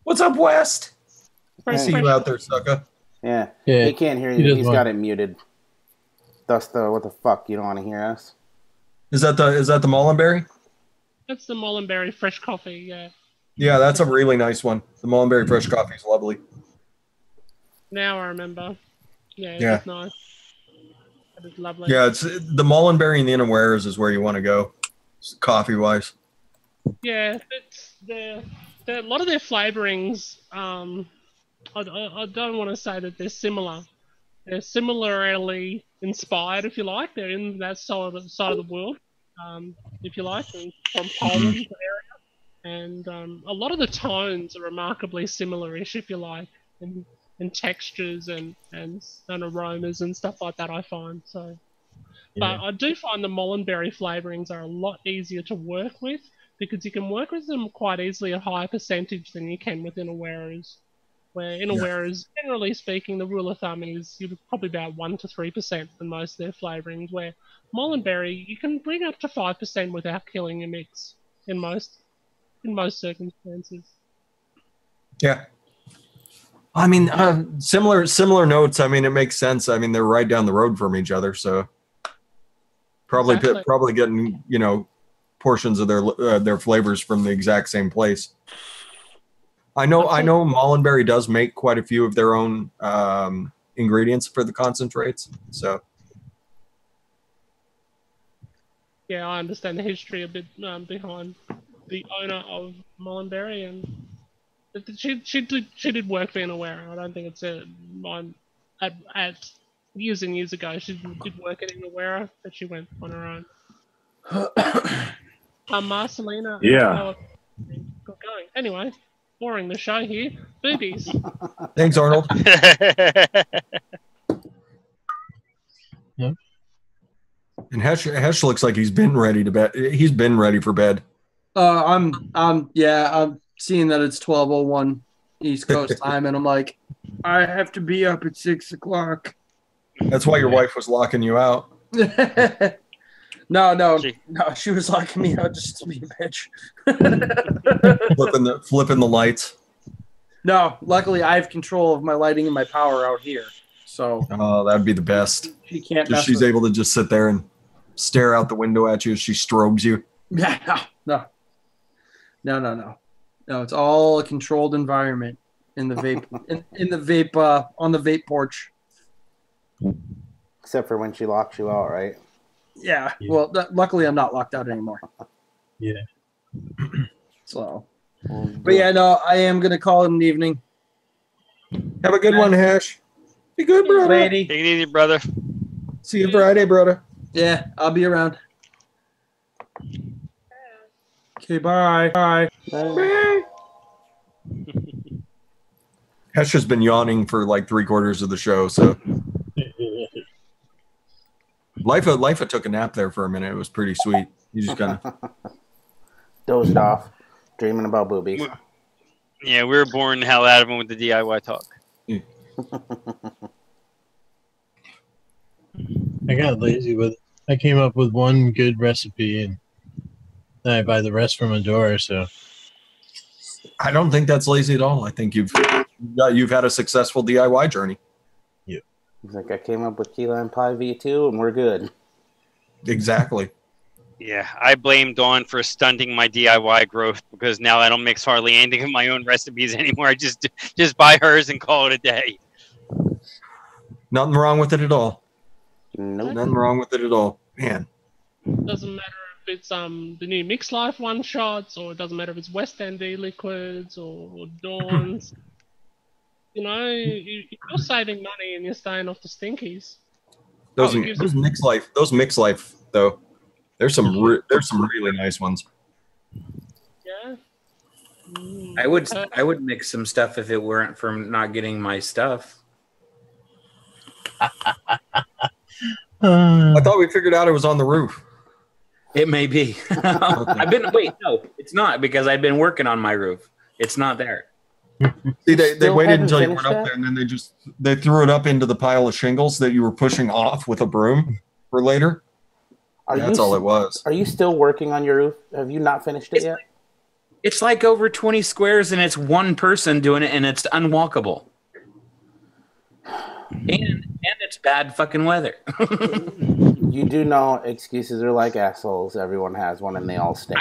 What's up, West? I see you out there, sucker. Yeah. Yeah, He can't hear you. he He's got it muted. Dusto, what the fuck? You don't want to hear us? Is that the Mullenberry? That's the Mullenberry fresh coffee, yeah. Yeah, that's a really nice one. The Mullenberry fresh coffee is lovely. Now I remember. Yeah, Yeah. it's nice. That is lovely. Yeah, it's the Mullenberry and the Unawares is where you want to go, coffee wise. Yeah, it's a lot of their flavorings. I don't want to say that they're similar. They're similarly inspired, if you like. They're in that side of the world, if you like, and from Poland area. And a lot of the tones are remarkably similar-ish, if you like, in textures and aromas and stuff like that, I find. So, But I do find the Mullenberry flavorings are a lot easier to work with because you can work with them quite easily at a higher percentage than you can with Unawares. Where Unawares, generally speaking, the rule of thumb is you're probably about 1 to 3% in most of their flavorings, where Mullenberry, you can bring up to 5% without killing your mix in most circumstances. Yeah. I mean, similar notes. I mean, it makes sense. I mean, they're right down the road from each other, so probably getting portions of their flavors from the exact same place. I know Mullenberry does make quite a few of their own ingredients for the concentrates. So yeah, I understand the history a bit behind the owner of Mullenberry, and she did work for Unaware. I don't think it's at years and years ago. She did work at Unaware, but she went on her own. Marcelina. Yeah. Got going. Anyway. Boring the show here. Boobies. Thanks, Arnold. Yeah. And Hesh looks like he's been ready to bed. He's been ready for bed. I'm seeing that it's 12:01 East Coast time, and I'm like, I have to be up at 6 o'clock. That's why your wife was locking you out. No, she was locking me out just to be a bitch. flipping the lights. No, luckily I have control of my lighting and my power out here. So that'd be the best. She can't. She's able to just sit there and stare out the window at you as she strobes you. Yeah, no. It's all a controlled environment in the vape in the vape on the vape porch. Except for when she locks you out, right? Yeah. Well, luckily I'm not locked out anymore. Yeah. So, but yeah, no, I am gonna call it an evening. Have a good one, Hash. Be good, brother. Lady. Take it easy, brother. See you Friday, brother. Yeah, I'll be around. Okay, bye. Bye. Hash has been yawning for like 3/4 of the show, so. Lifa took a nap there for a minute. It was pretty sweet. He just kind of dozed off, dreaming about boobies. Yeah, we were boring the hell out of them with the DIY talk. I got lazy with it. I came up with one good recipe and then I buy the rest from a door. So I don't think that's lazy at all. I think you've had a successful DIY journey. Yeah. He's like, I came up with key lime pie V2 and we're good. Exactly. Yeah, I blame Dawn for stunting my DIY growth because now I don't mix hardly anything of my own recipes anymore. I just buy hers and call it a day. Nothing wrong with it at all. Nope. Nothing wrong with it at all. Man. Doesn't matter if it's the new Mix Life one shots, or it doesn't matter if it's West End liquids or Dawn's. You know, you're saving money and you're staying off the stinkies. Those Mix Life though. There's some really nice ones. Yeah. I would mix some stuff if it weren't from not getting my stuff. I thought we figured out it was on the roof. It may be. No, it's not, because I've been working on my roof. It's not there. See, they waited until you weren't up there, and then they threw it up into the pile of shingles that you were pushing off with a broom for later. That's all it was. Are you still working on your roof? Have you not finished it yet? It's like over 20 squares, and it's one person doing it, and it's unwalkable. And it's bad fucking weather. You do know excuses are like assholes. Everyone has one, and they all stink.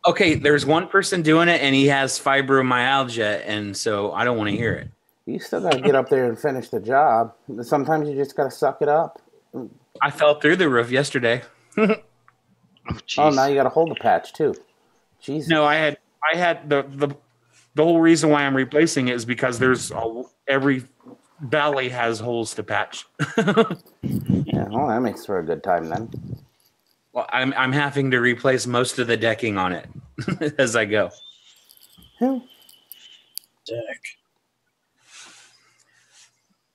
Okay, there's one person doing it, and he has fibromyalgia, and so I don't want to hear it. You still got to get up there and finish the job. Sometimes you just got to suck it up. I fell through the roof yesterday. Oh, now you got to hold the patch too. Jesus. No, I had the whole reason why I'm replacing it is because every valley has holes to patch. Yeah, well, that makes for a good time then. Well, I'm having to replace most of the decking on it as I go. Deck.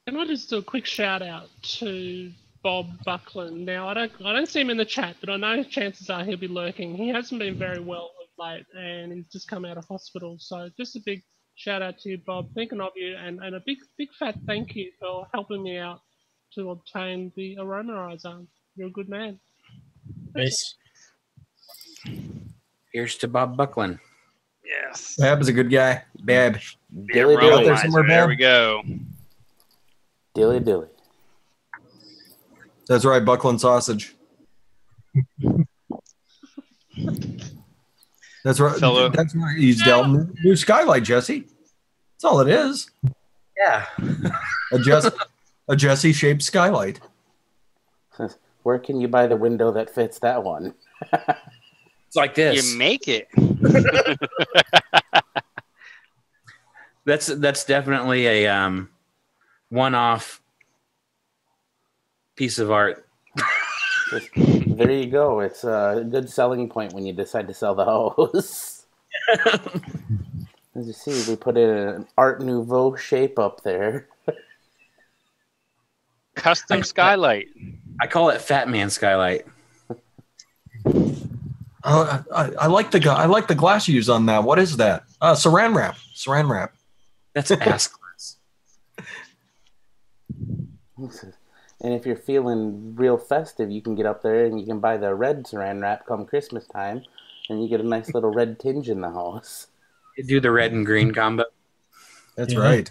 Can I just do a quick shout out to Bob Buckland? Now I don't see him in the chat, but I know chances are he'll be lurking. He hasn't been very well of late, and he's just come out of hospital. So just a big shout out to you, Bob. Thinking of you, and a big fat thank you for helping me out to obtain the aromarizer. You're a good man. Nice. Here's to Bob Buckland. Yes. Bab is a good guy. Bab. Dilly dilly. There we go. Dilly dilly. That's right, Buckland sausage. That's right. Fellow. That's right. He's dealt new skylight, Jesse. That's all it is. Yeah. A Jesse shaped skylight. Where can you buy the window that fits that one? It's like this. You make it. That's definitely a one-off piece of art. There you go. It's a good selling point when you decide to sell the hose. As you see, we put in an Art Nouveau shape up there. Custom skylight. I call it Fat Man Skylight. I like the glass you use on that. What is that? Saran wrap. Saran wrap. That's ass glass. And if you're feeling real festive, you can get up there and you can buy the red saran wrap come Christmas time, and you get a nice little red tinge in the house. You do the red and green combo. That's right.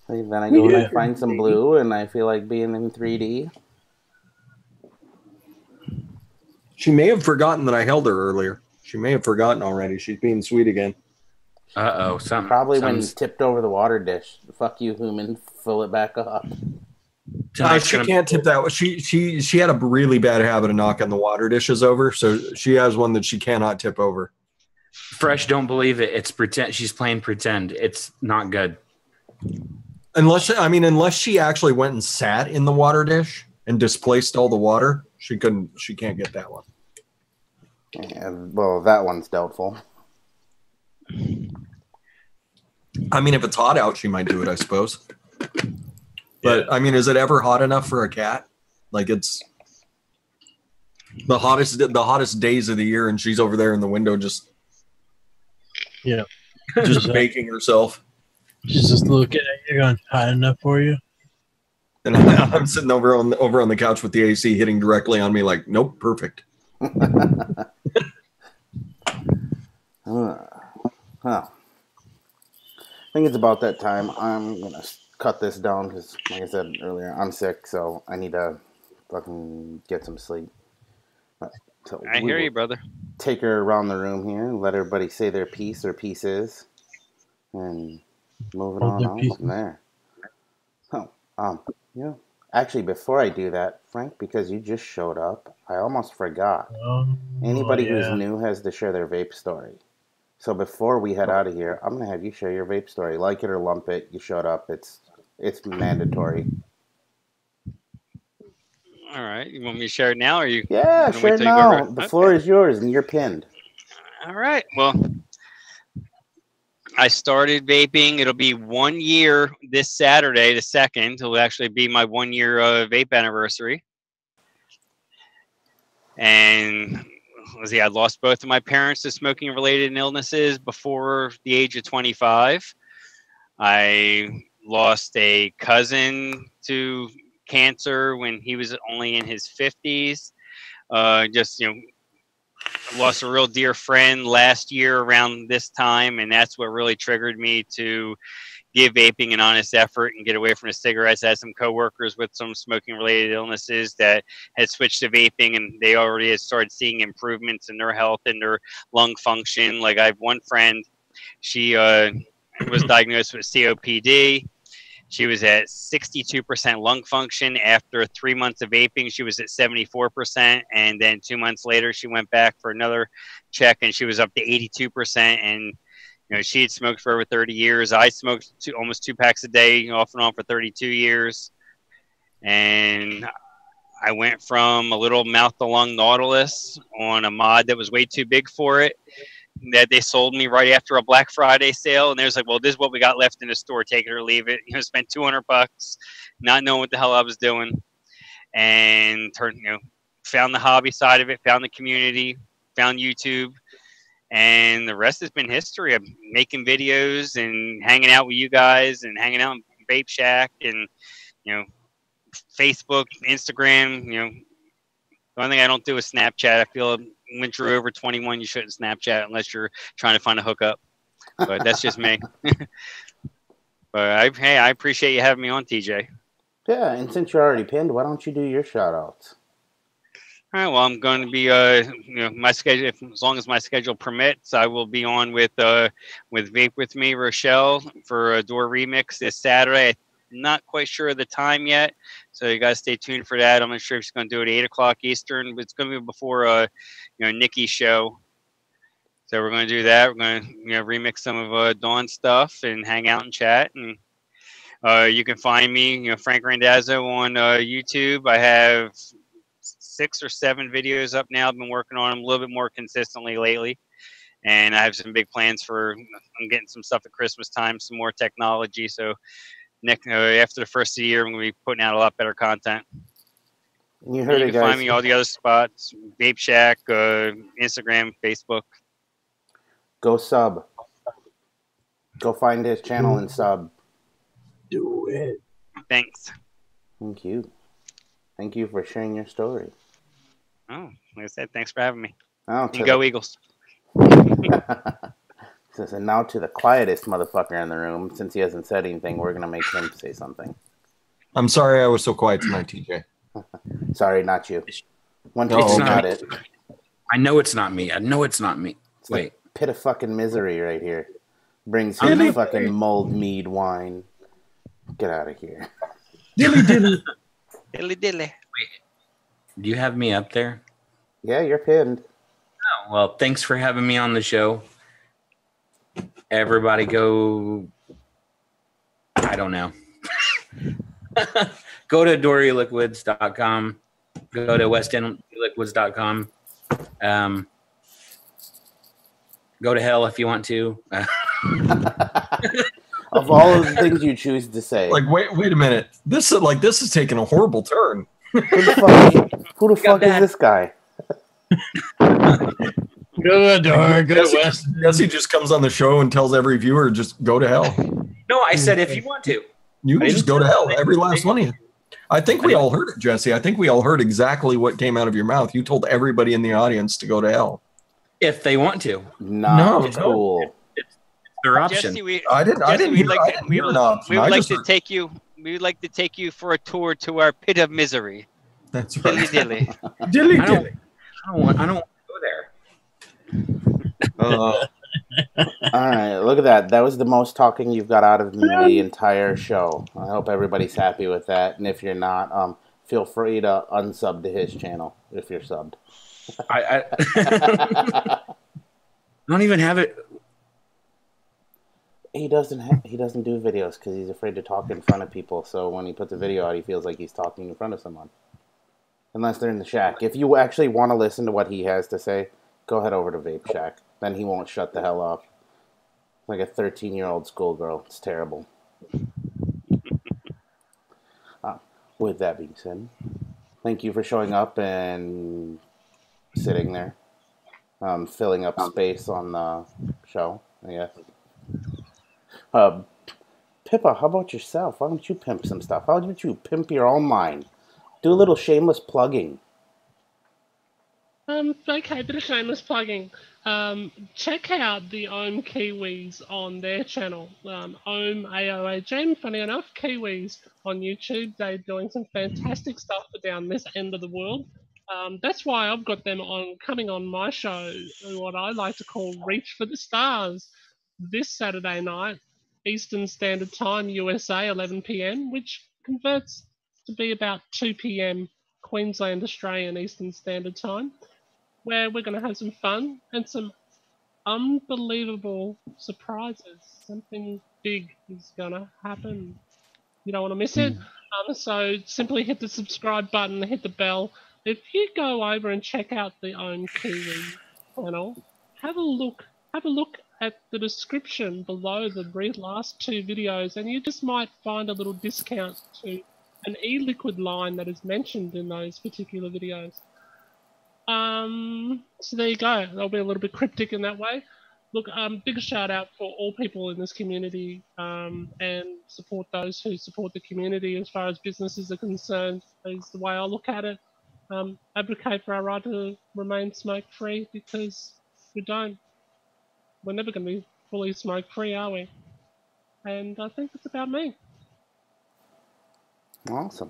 Then I go and I find some blue, and I feel like being in 3D. She may have forgotten that I held her earlier. She may have forgotten already. She's being sweet again. Uh-oh. Probably when tipped over the water dish. Fuck you, human. Fill it back up. She can't tip that. She had a really bad habit of knocking the water dishes over, so she has one that she cannot tip over. Fresh, don't believe it. It's pretend. She's playing pretend. It's not good. Unless she actually went and sat in the water dish and displaced all the water, she can't get that one. Yeah, well, that one's doubtful. I mean, if it's hot out, she might do it, I suppose. But I mean, is it ever hot enough for a cat? Like, it's The hottest days of the year, and she's over there in the window just baking herself. She's just looking at you, going, "Hot enough for you?" And I'm sitting over on the couch with the AC hitting directly on me, like, nope, perfect. Well, I think it's about that time. I'm gonna cut this down because, like I said earlier, I'm sick, so I need to fucking get some sleep. So I hear you, brother. Take her around the room here and let everybody say their piece or pieces, and moving on from there. Oh, actually, before I do that, Frank, because you just showed up, I almost forgot. Anybody who's new has to share their vape story. So before we head out of here, I'm gonna have you share your vape story. Like it or lump it, you showed up. It's mandatory. All right. You want me to share it now, or you? Yeah, share it now. The floor is yours, and you're pinned. All right. Well, I started vaping. It'll be 1 year this Saturday, the 2nd. It'll actually be my 1 year vape anniversary. And let's see, I lost both of my parents to smoking-related illnesses before the age of 25. I lost a cousin to cancer when he was only in his 50s. Lost a real dear friend last year around this time, and that's what really triggered me to give vaping an honest effort and get away from the cigarettes. I had some coworkers with some smoking-related illnesses that had switched to vaping, and they already had started seeing improvements in their health and their lung function. Like I have one friend, she was diagnosed with COPD. She was at 62% lung function. After 3 months of vaping, she was at 74%. And then 2 months later, she went back for another check, and she was up to 82%. And she had smoked for over 30 years. I smoked almost 2 packs a day, off and on, for 32 years. And I went from a little mouth-to-lung Nautilus on a mod that was way too big for it, that they sold me right after a Black Friday sale, and there's like, well, this is what we got left in the store, take it or leave it. Spent $200, not knowing what the hell I was doing, and found the hobby side of it, found the community, found YouTube, and the rest has been history. I'm making videos and hanging out with you guys and hanging out in Vape Shack and Facebook, Instagram. The only thing I don't do is Snapchat. I feel when you're over 21, you shouldn't Snapchat unless you're trying to find a hookup. But that's just me. But I appreciate you having me on, TJ. Yeah, and since you're already pinned, why don't you do your shout-outs? All right, well, I'm going to be, my schedule, as long as my schedule permits, I will be on with Vape With Me, Rochelle, for a Door Remix this Saturday. I'm not quite sure of the time yet, so you guys stay tuned for that. I'm not sure if she's going to do it at 8 o'clock Eastern, but it's going to be before Nikki's show. So we're going to do that. We're going to remix some of Dawn's stuff and hang out and chat. And you can find me, Frank Randazzo, on YouTube. I have 6 or 7 videos up now. I've been working on them a little bit more consistently lately. And I have some big plans I'm getting some stuff at Christmas time, some more technology. So after the first of the year, I'm going to be putting out a lot better content. And you can find me all the other spots: Vape Shack, Instagram, Facebook. Go sub. Go find his channel and sub. Do it. Thanks. Thank you. Thank you for sharing your story. Oh, like I said, thanks for having me. Oh, you go Eagles. And now to the quietest motherfucker in the room. Since he hasn't said anything, we're going to make him say something. I'm sorry I was so quiet tonight, TJ. Sorry, not you. One take got it. I know it's not me. I know it's not me. It's Wait. The pit of fucking misery right here. Brings you the fucking mulled mead wine. Get out of here. Dilly dilly. Dilly dilly. Wait. Do you have me up there? Yeah, you're pinned. Oh, well, thanks for having me on the show. Everybody go, I don't know. Go to DoryLiquids.com. Go to WestEndLiquids.com. Go to hell if you want to. Of all of the things you choose to say. Like, wait a minute. This is taking a horrible turn. Who the fuck is this guy? Go to the door. Go to West. Jesse just comes on the show and tells every viewer, just go to hell. No, I said if you want to. You can just go to hell. Every last one of you. I think we all heard it, Jesse. I think we all heard exactly what came out of your mouth. You told everybody in the audience to go to hell. If they want to. No, cool. It's their option. Jesse, I didn't we hear, like I to, didn't we hear would, an option. we would I like just to heard- take you. We would like to take you for a tour to our pit of misery. That's Dilly right. dilly. Dilly I don't, dilly. I don't want to go there. All right, look at that. That was the most talking you've got out of me the entire show. I hope everybody's happy with that. And if you're not, feel free to unsub to his channel if you're subbed. I don't even have it. He doesn't do videos because he's afraid to talk in front of people. So when he puts a video out, he feels like he's talking in front of someone. Unless they're in the shack. If you actually want to listen to what he has to say, go head over to Vape Shack. Then he won't shut the hell up. Like a 13-year-old schoolgirl. It's terrible. With that being said, thank you for showing up and sitting there. Filling up space on the show, I guess. Pippa, how about yourself? Why don't you pimp some stuff? How don't you pimp your own line? Do a little shameless plugging. Okay, bit of shameless plugging. Check out the Ohm Kiwis on their channel. Ohm AOHM, funny enough, Kiwis on YouTube. They're doing some fantastic stuff for down this end of the world. That's why I've got them coming on my show, what I like to call Reach for the Stars, this Saturday night, Eastern Standard Time, USA, 11 p.m., which converts to be about 2 p.m. Queensland, Australian Eastern Standard Time, where we're going to have some fun and some unbelievable surprises. Something big is going to happen. You don't want to miss it. So simply hit the subscribe button, hit the bell. If you go over and check out the Own Kiwi channel, have a look at the description below the last two videos, and you just might find a little discount to an e-liquid line that is mentioned in those particular videos. So there you go. That'll be a little bit cryptic in that way. Look, big shout out for all people in this community, and support those who support the community as far as businesses are concerned, is the way I look at it. Advocate for our right to remain smoke-free, because we're never going to be fully smoke-free, are we? And I think that's about me. Awesome.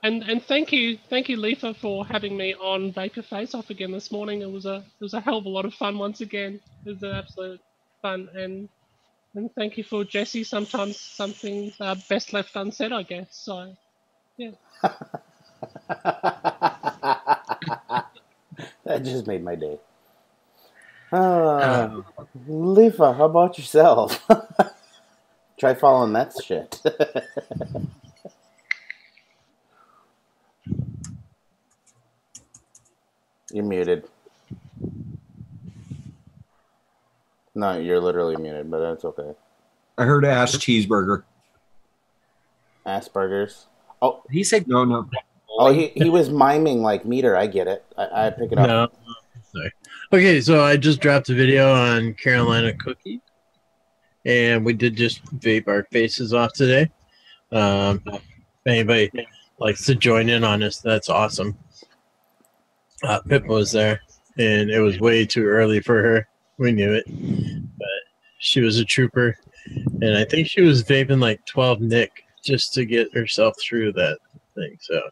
And thank you, Leafa, for having me on Vapor Face Off again this morning. It was a hell of a lot of fun once again. It was an absolute fun, and thank you for Jesse. Sometimes something best left unsaid, I guess. So, yeah. That just made my day. Leafa, how about yourself? Try following that shit. You're muted. No, you're literally muted, but that's okay. I heard ass cheeseburger. Asperger's. Oh, he said no. Oh, he was miming like meter. I get it. I pick it up. No, sorry. Okay, so I just dropped a video on Carolina Cookie, and we did just vape our faces off today. If anybody likes to join in on this, that's awesome. Pippa was there, and it was way too early for her. We knew it, but she was a trooper, and I think she was vaping like 12 Nick just to get herself through that thing. So,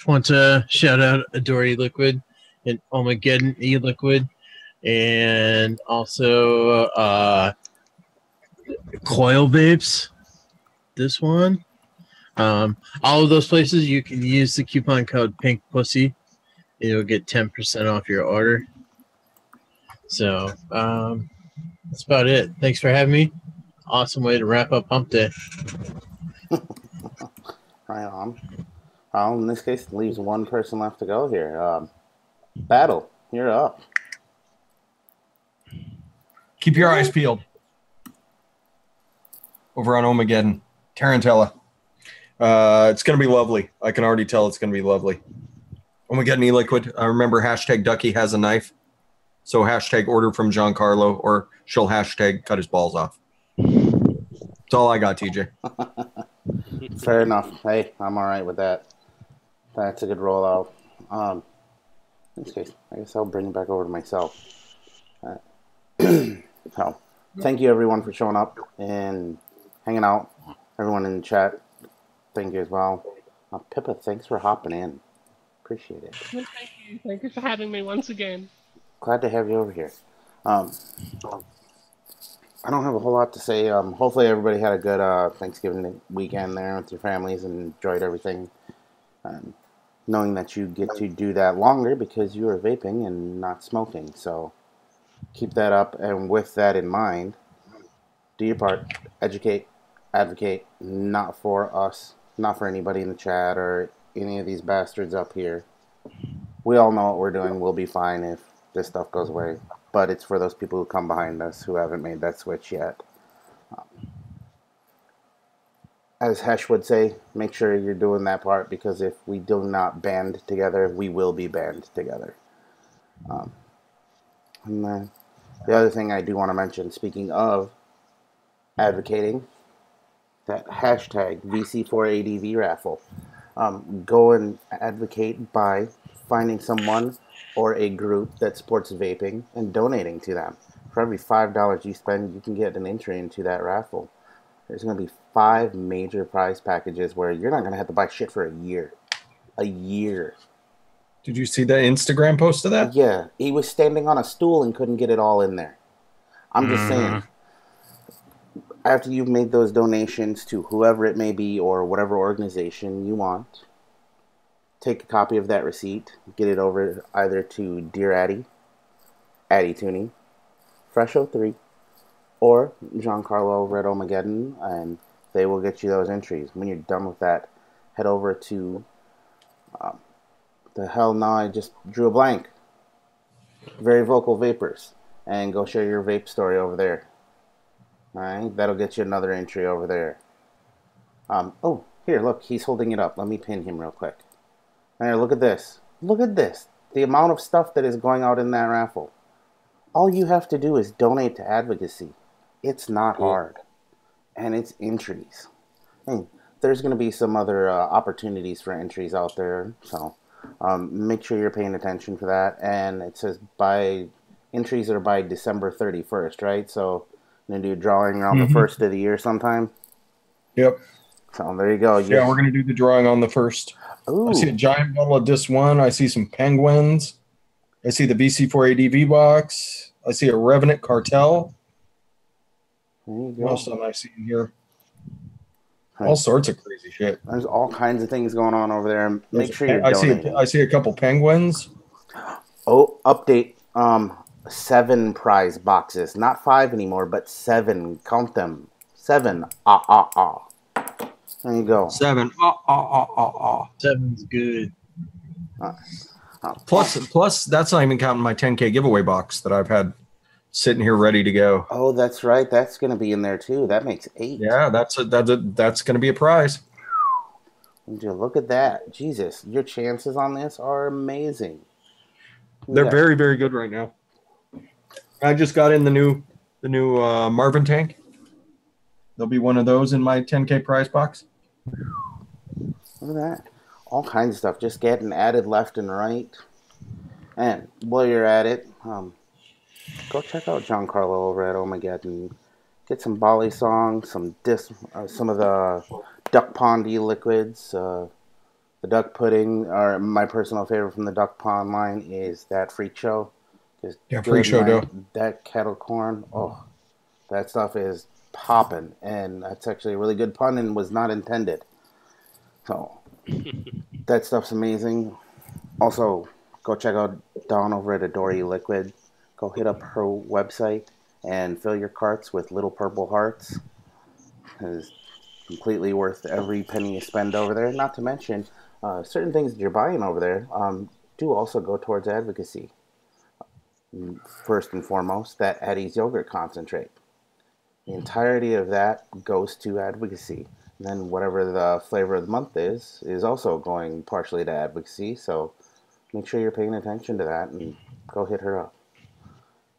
want to shout out Adore E-Liquid and Omegeddon E-Liquid, and also Coil Vapes. This one. All of those places, you can use the coupon code Pink Pussy. It'll get 10% off your order. So that's about it. Thanks for having me. Awesome way to wrap up Hump Day. Right on. Well, in this case, it leaves one person left to go here. Battle, you're up. Keep your eyes peeled. Over on Omegeddon. Tarantella. It's going to be lovely. I can already tell it's going to be lovely. When we get an e-liquid, I remember hashtag Ducky has a knife. So hashtag order from Giancarlo, or she'll hashtag cut his balls off. That's all I got, TJ. Fair enough. Hey, I'm all right with that. That's a good rollout. In this case, I guess I'll bring it back over to myself. So, thank you everyone for showing up and hanging out. Everyone in the chat, thank you as well. Pippa, thanks for hopping in. Appreciate it. Thank you. Thank you for having me once again. Glad to have you over here. I don't have a whole lot to say. Hopefully everybody had a good Thanksgiving weekend there with your families and enjoyed everything. Knowing that you get to do that longer because you are vaping and not smoking. So keep that up. And with that in mind, do your part. Educate, advocate, not for us, not for anybody in the chat or any of these bastards up here. We all know what we're doing. We'll be fine if this stuff goes away. But it's for those people who come behind us who haven't made that switch yet. As Hesh would say, make sure you're doing that part, because if we do not band together, we will be banned together. And then the other thing I do want to mention, speaking of advocating, that hashtag VC4ADV raffle. Go and advocate by finding someone or a group that supports vaping and donating to them. For every $5 you spend, you can get an entry into that raffle. There's going to be 5 major prize packages where you're not going to have to buy shit for a year. A year. Did you see the Instagram post of that? Yeah. He was standing on a stool and couldn't get it all in there. I'm just saying. After you've made those donations to whoever it may be or whatever organization you want, take a copy of that receipt, get it over either to Dear Addy, Addy Tuning, Fresh03, or Giancarlo over at Omegeddon, and they will get you those entries. When you're done with that, head over to the hell now I just drew a blank. Very Vocal Vapors, and go share your vape story over there. Alright, that'll get you another entry over there. Oh, here, look, he's holding it up. Let me pin him real quick. There, look at this. Look at this. The amount of stuff that is going out in that raffle. All you have to do is donate to advocacy. It's not hard. And it's entries. There's going to be some other opportunities for entries out there, so make sure you're paying attention for that. And it says entries are by December 31st, right? So I'm going to do a drawing around the first of the year sometime. Yep. So there you go. Yeah, we're going to do the drawing on the 1st. Ooh. I see a giant bottle of Dis One. I see some penguins. I see the VC4ADV box. I see a Revenant Cartel. What else am I seeing here? All sorts of crazy shit. There's all kinds of things going on over there. Make sure you're donating. I see a couple penguins. Oh, update. 7 prize boxes. Not 5 anymore, but 7. Count them. 7. There you go. 7. 7's good. Plus, that's not even counting my 10K giveaway box that I've had sitting here ready to go. Oh, that's right. That's going to be in there too. That makes 8. Yeah, that's going to be a prize. Would you look at that? Jesus, your chances on this are amazing. They're very, very good right now. I just got in the new Marvin tank. There'll be one of those in my 10K prize box. Look at that. All kinds of stuff just getting added left and right. And while you're at it, go check out Giancarlo over at Omegeddon. Get some Bali songs, some of the Duck Pond liquids, the duck pudding. Or my personal favorite from the Duck Pond line is that Freak Show. Freak Show dough. That kettle corn. Oh, that stuff is popping, and that's actually a really good pun and was not intended. So that stuff's amazing. Also, go check out Dawn over at Adore Liquid. Go hit up her website and fill your carts with little purple hearts. It's completely worth every penny you spend over there. Not to mention, certain things that you're buying over there do also go towards advocacy. First and foremost, that Eddie's yogurt concentrate. The entirety of that goes to advocacy. And then whatever the flavor of the month is also going partially to advocacy. So make sure you're paying attention to that and go hit her up.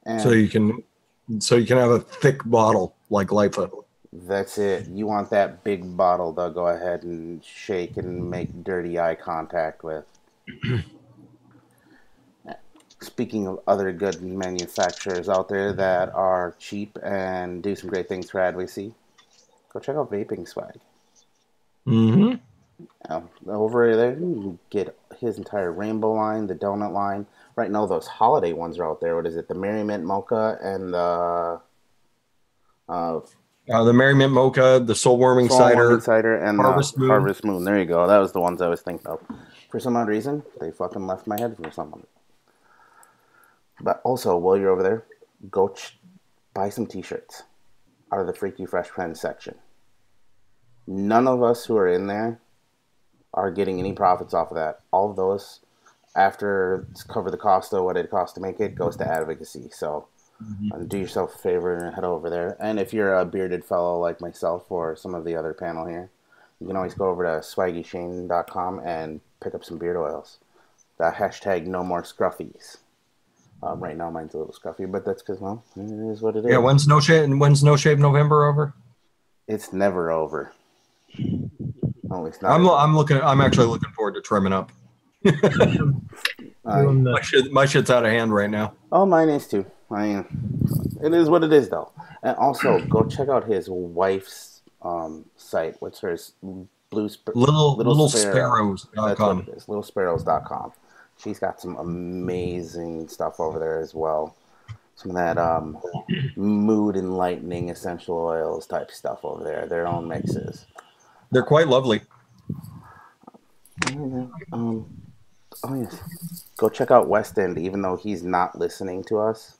And So you can have a thick bottle like Lightfoot. that's it. You want that big bottle to go ahead and shake and make dirty eye contact with. Speaking of other good manufacturers out there that are cheap and do some great things for advocacy, go check out Vaping Swag. Mm-hmm. Over there, you can get his entire rainbow line, the donut line. Right now, those holiday ones are out there. What is it? The Merry Mint Mocha and the Merry Mint Mocha, the Soul Warming Cider, and Harvest Moon. Harvest Moon. There you go. That was the ones I was thinking of. For some odd reason, they fucking left my head for someone. But also, while you're over there, go buy some t-shirts out of the Freaky Fresh Friends section. None of us who are in there are getting any profits off of that. All of those, after cover the cost of what it costs to make it, goes to advocacy. So do yourself a favor and head over there. And if you're a bearded fellow like myself or some of the other panel here, you can always go over to swaggyshain.com and pick up some beard oils. The hashtag no more scruffies. Right now mine's a little scruffy, but that's because, well, it is what it is. Yeah, when's No Shave November over? It's never over. Oh, it's not. I'm actually looking forward to trimming up. My shit's out of hand right now. Oh, mine is too. I mean, it is what it is, though. And also, go check out his wife's site. What's hers? Little Sparrows.com. Littlesparrows.com. She's got some amazing stuff over there as well. Some of that mood enlightening essential oils type stuff over there. Their own mixes. They're quite lovely. Oh yes. Go check out West End, even though he's not listening to us.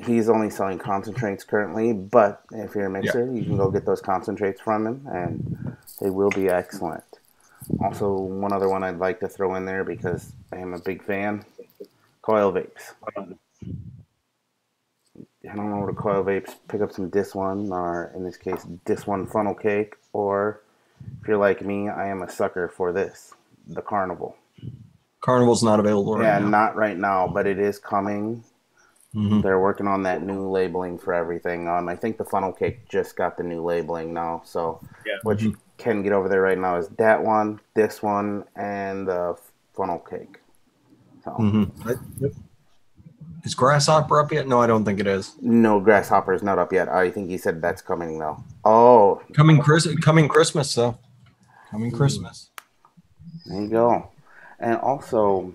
He's only selling concentrates currently, but if you're a mixer, you can go get those concentrates from him, and they will be excellent. Also, one other one I'd like to throw in there because I am a big fan, Coil Vapes. Head on over to Coil Vapes, pick up some Dis One, or in this case, Dis One Funnel Cake, or if you're like me, I am a sucker for this, the Carnival. Carnival's not available right now. Yeah, not right now, but it is coming. They're working on that new labeling for everything. I think the Funnel Cake just got the new labeling now. So what you can get over there right now is that one, this one, and the Funnel Cake. So. Is Grasshopper up yet? No, I don't think it is. No, Grasshopper is not up yet. I think he said that's coming though. Oh, coming Christmas though. Coming Christmas. There you go. And also,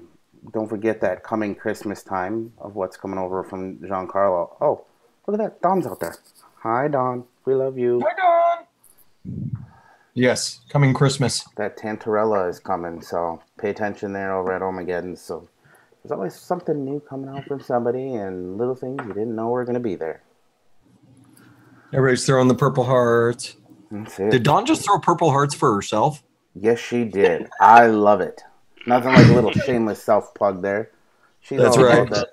don't forget that coming Christmas time of what's coming over from Giancarlo. Oh, look at that. Don's out there. Hi, Don. We love you. Hi, Don. Yes, coming Christmas. That Tantarella is coming, so pay attention there over at Omegaddon. So there's always something new coming out from somebody and little things you didn't know were going to be there. Everybody's throwing the purple hearts. That's it. Did Dawn just throw purple hearts for herself? Yes, she did. I love it. Nothing like a little shameless self-plug there. She's That's all right. about that.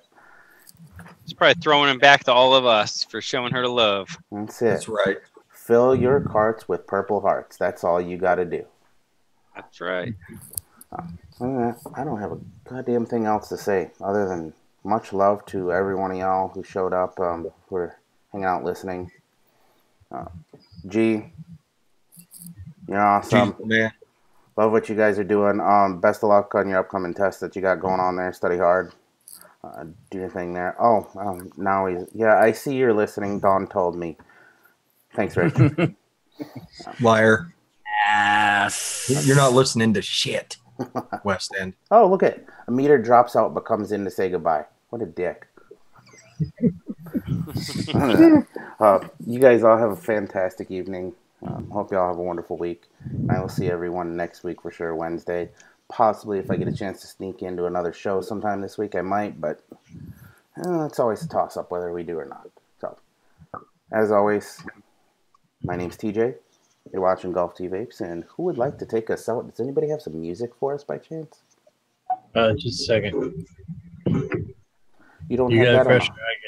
It's probably throwing him back to all of us for showing her the love. That's it. That's right. Fill your carts with purple hearts. That's all you got to do. That's right. I don't have a goddamn thing else to say other than much love to every one of y'all who showed up, who were hanging out listening. G, you're awesome. Yeah. Love what you guys are doing. Best of luck on your upcoming tests that you got going on there. Study hard. Do your thing there. Now I see you're listening. Dawn told me. Thanks, Rich. Liar. Yes. You're not listening to shit. West End. Oh, look at a meter drops out but comes in to say goodbye. What a dick. You guys all have a fantastic evening. Hope you all have a wonderful week. I will see everyone next week for sure, Wednesday. Possibly if I get a chance to sneak into another show sometime this week, I might, but it's always a toss-up whether we do or not. So, as always, my name's TJ. You're watching Golf T Vapes, and who would like to take us out? Does anybody have some music for us by chance? Just a second. You don't you have got that a fresh on. I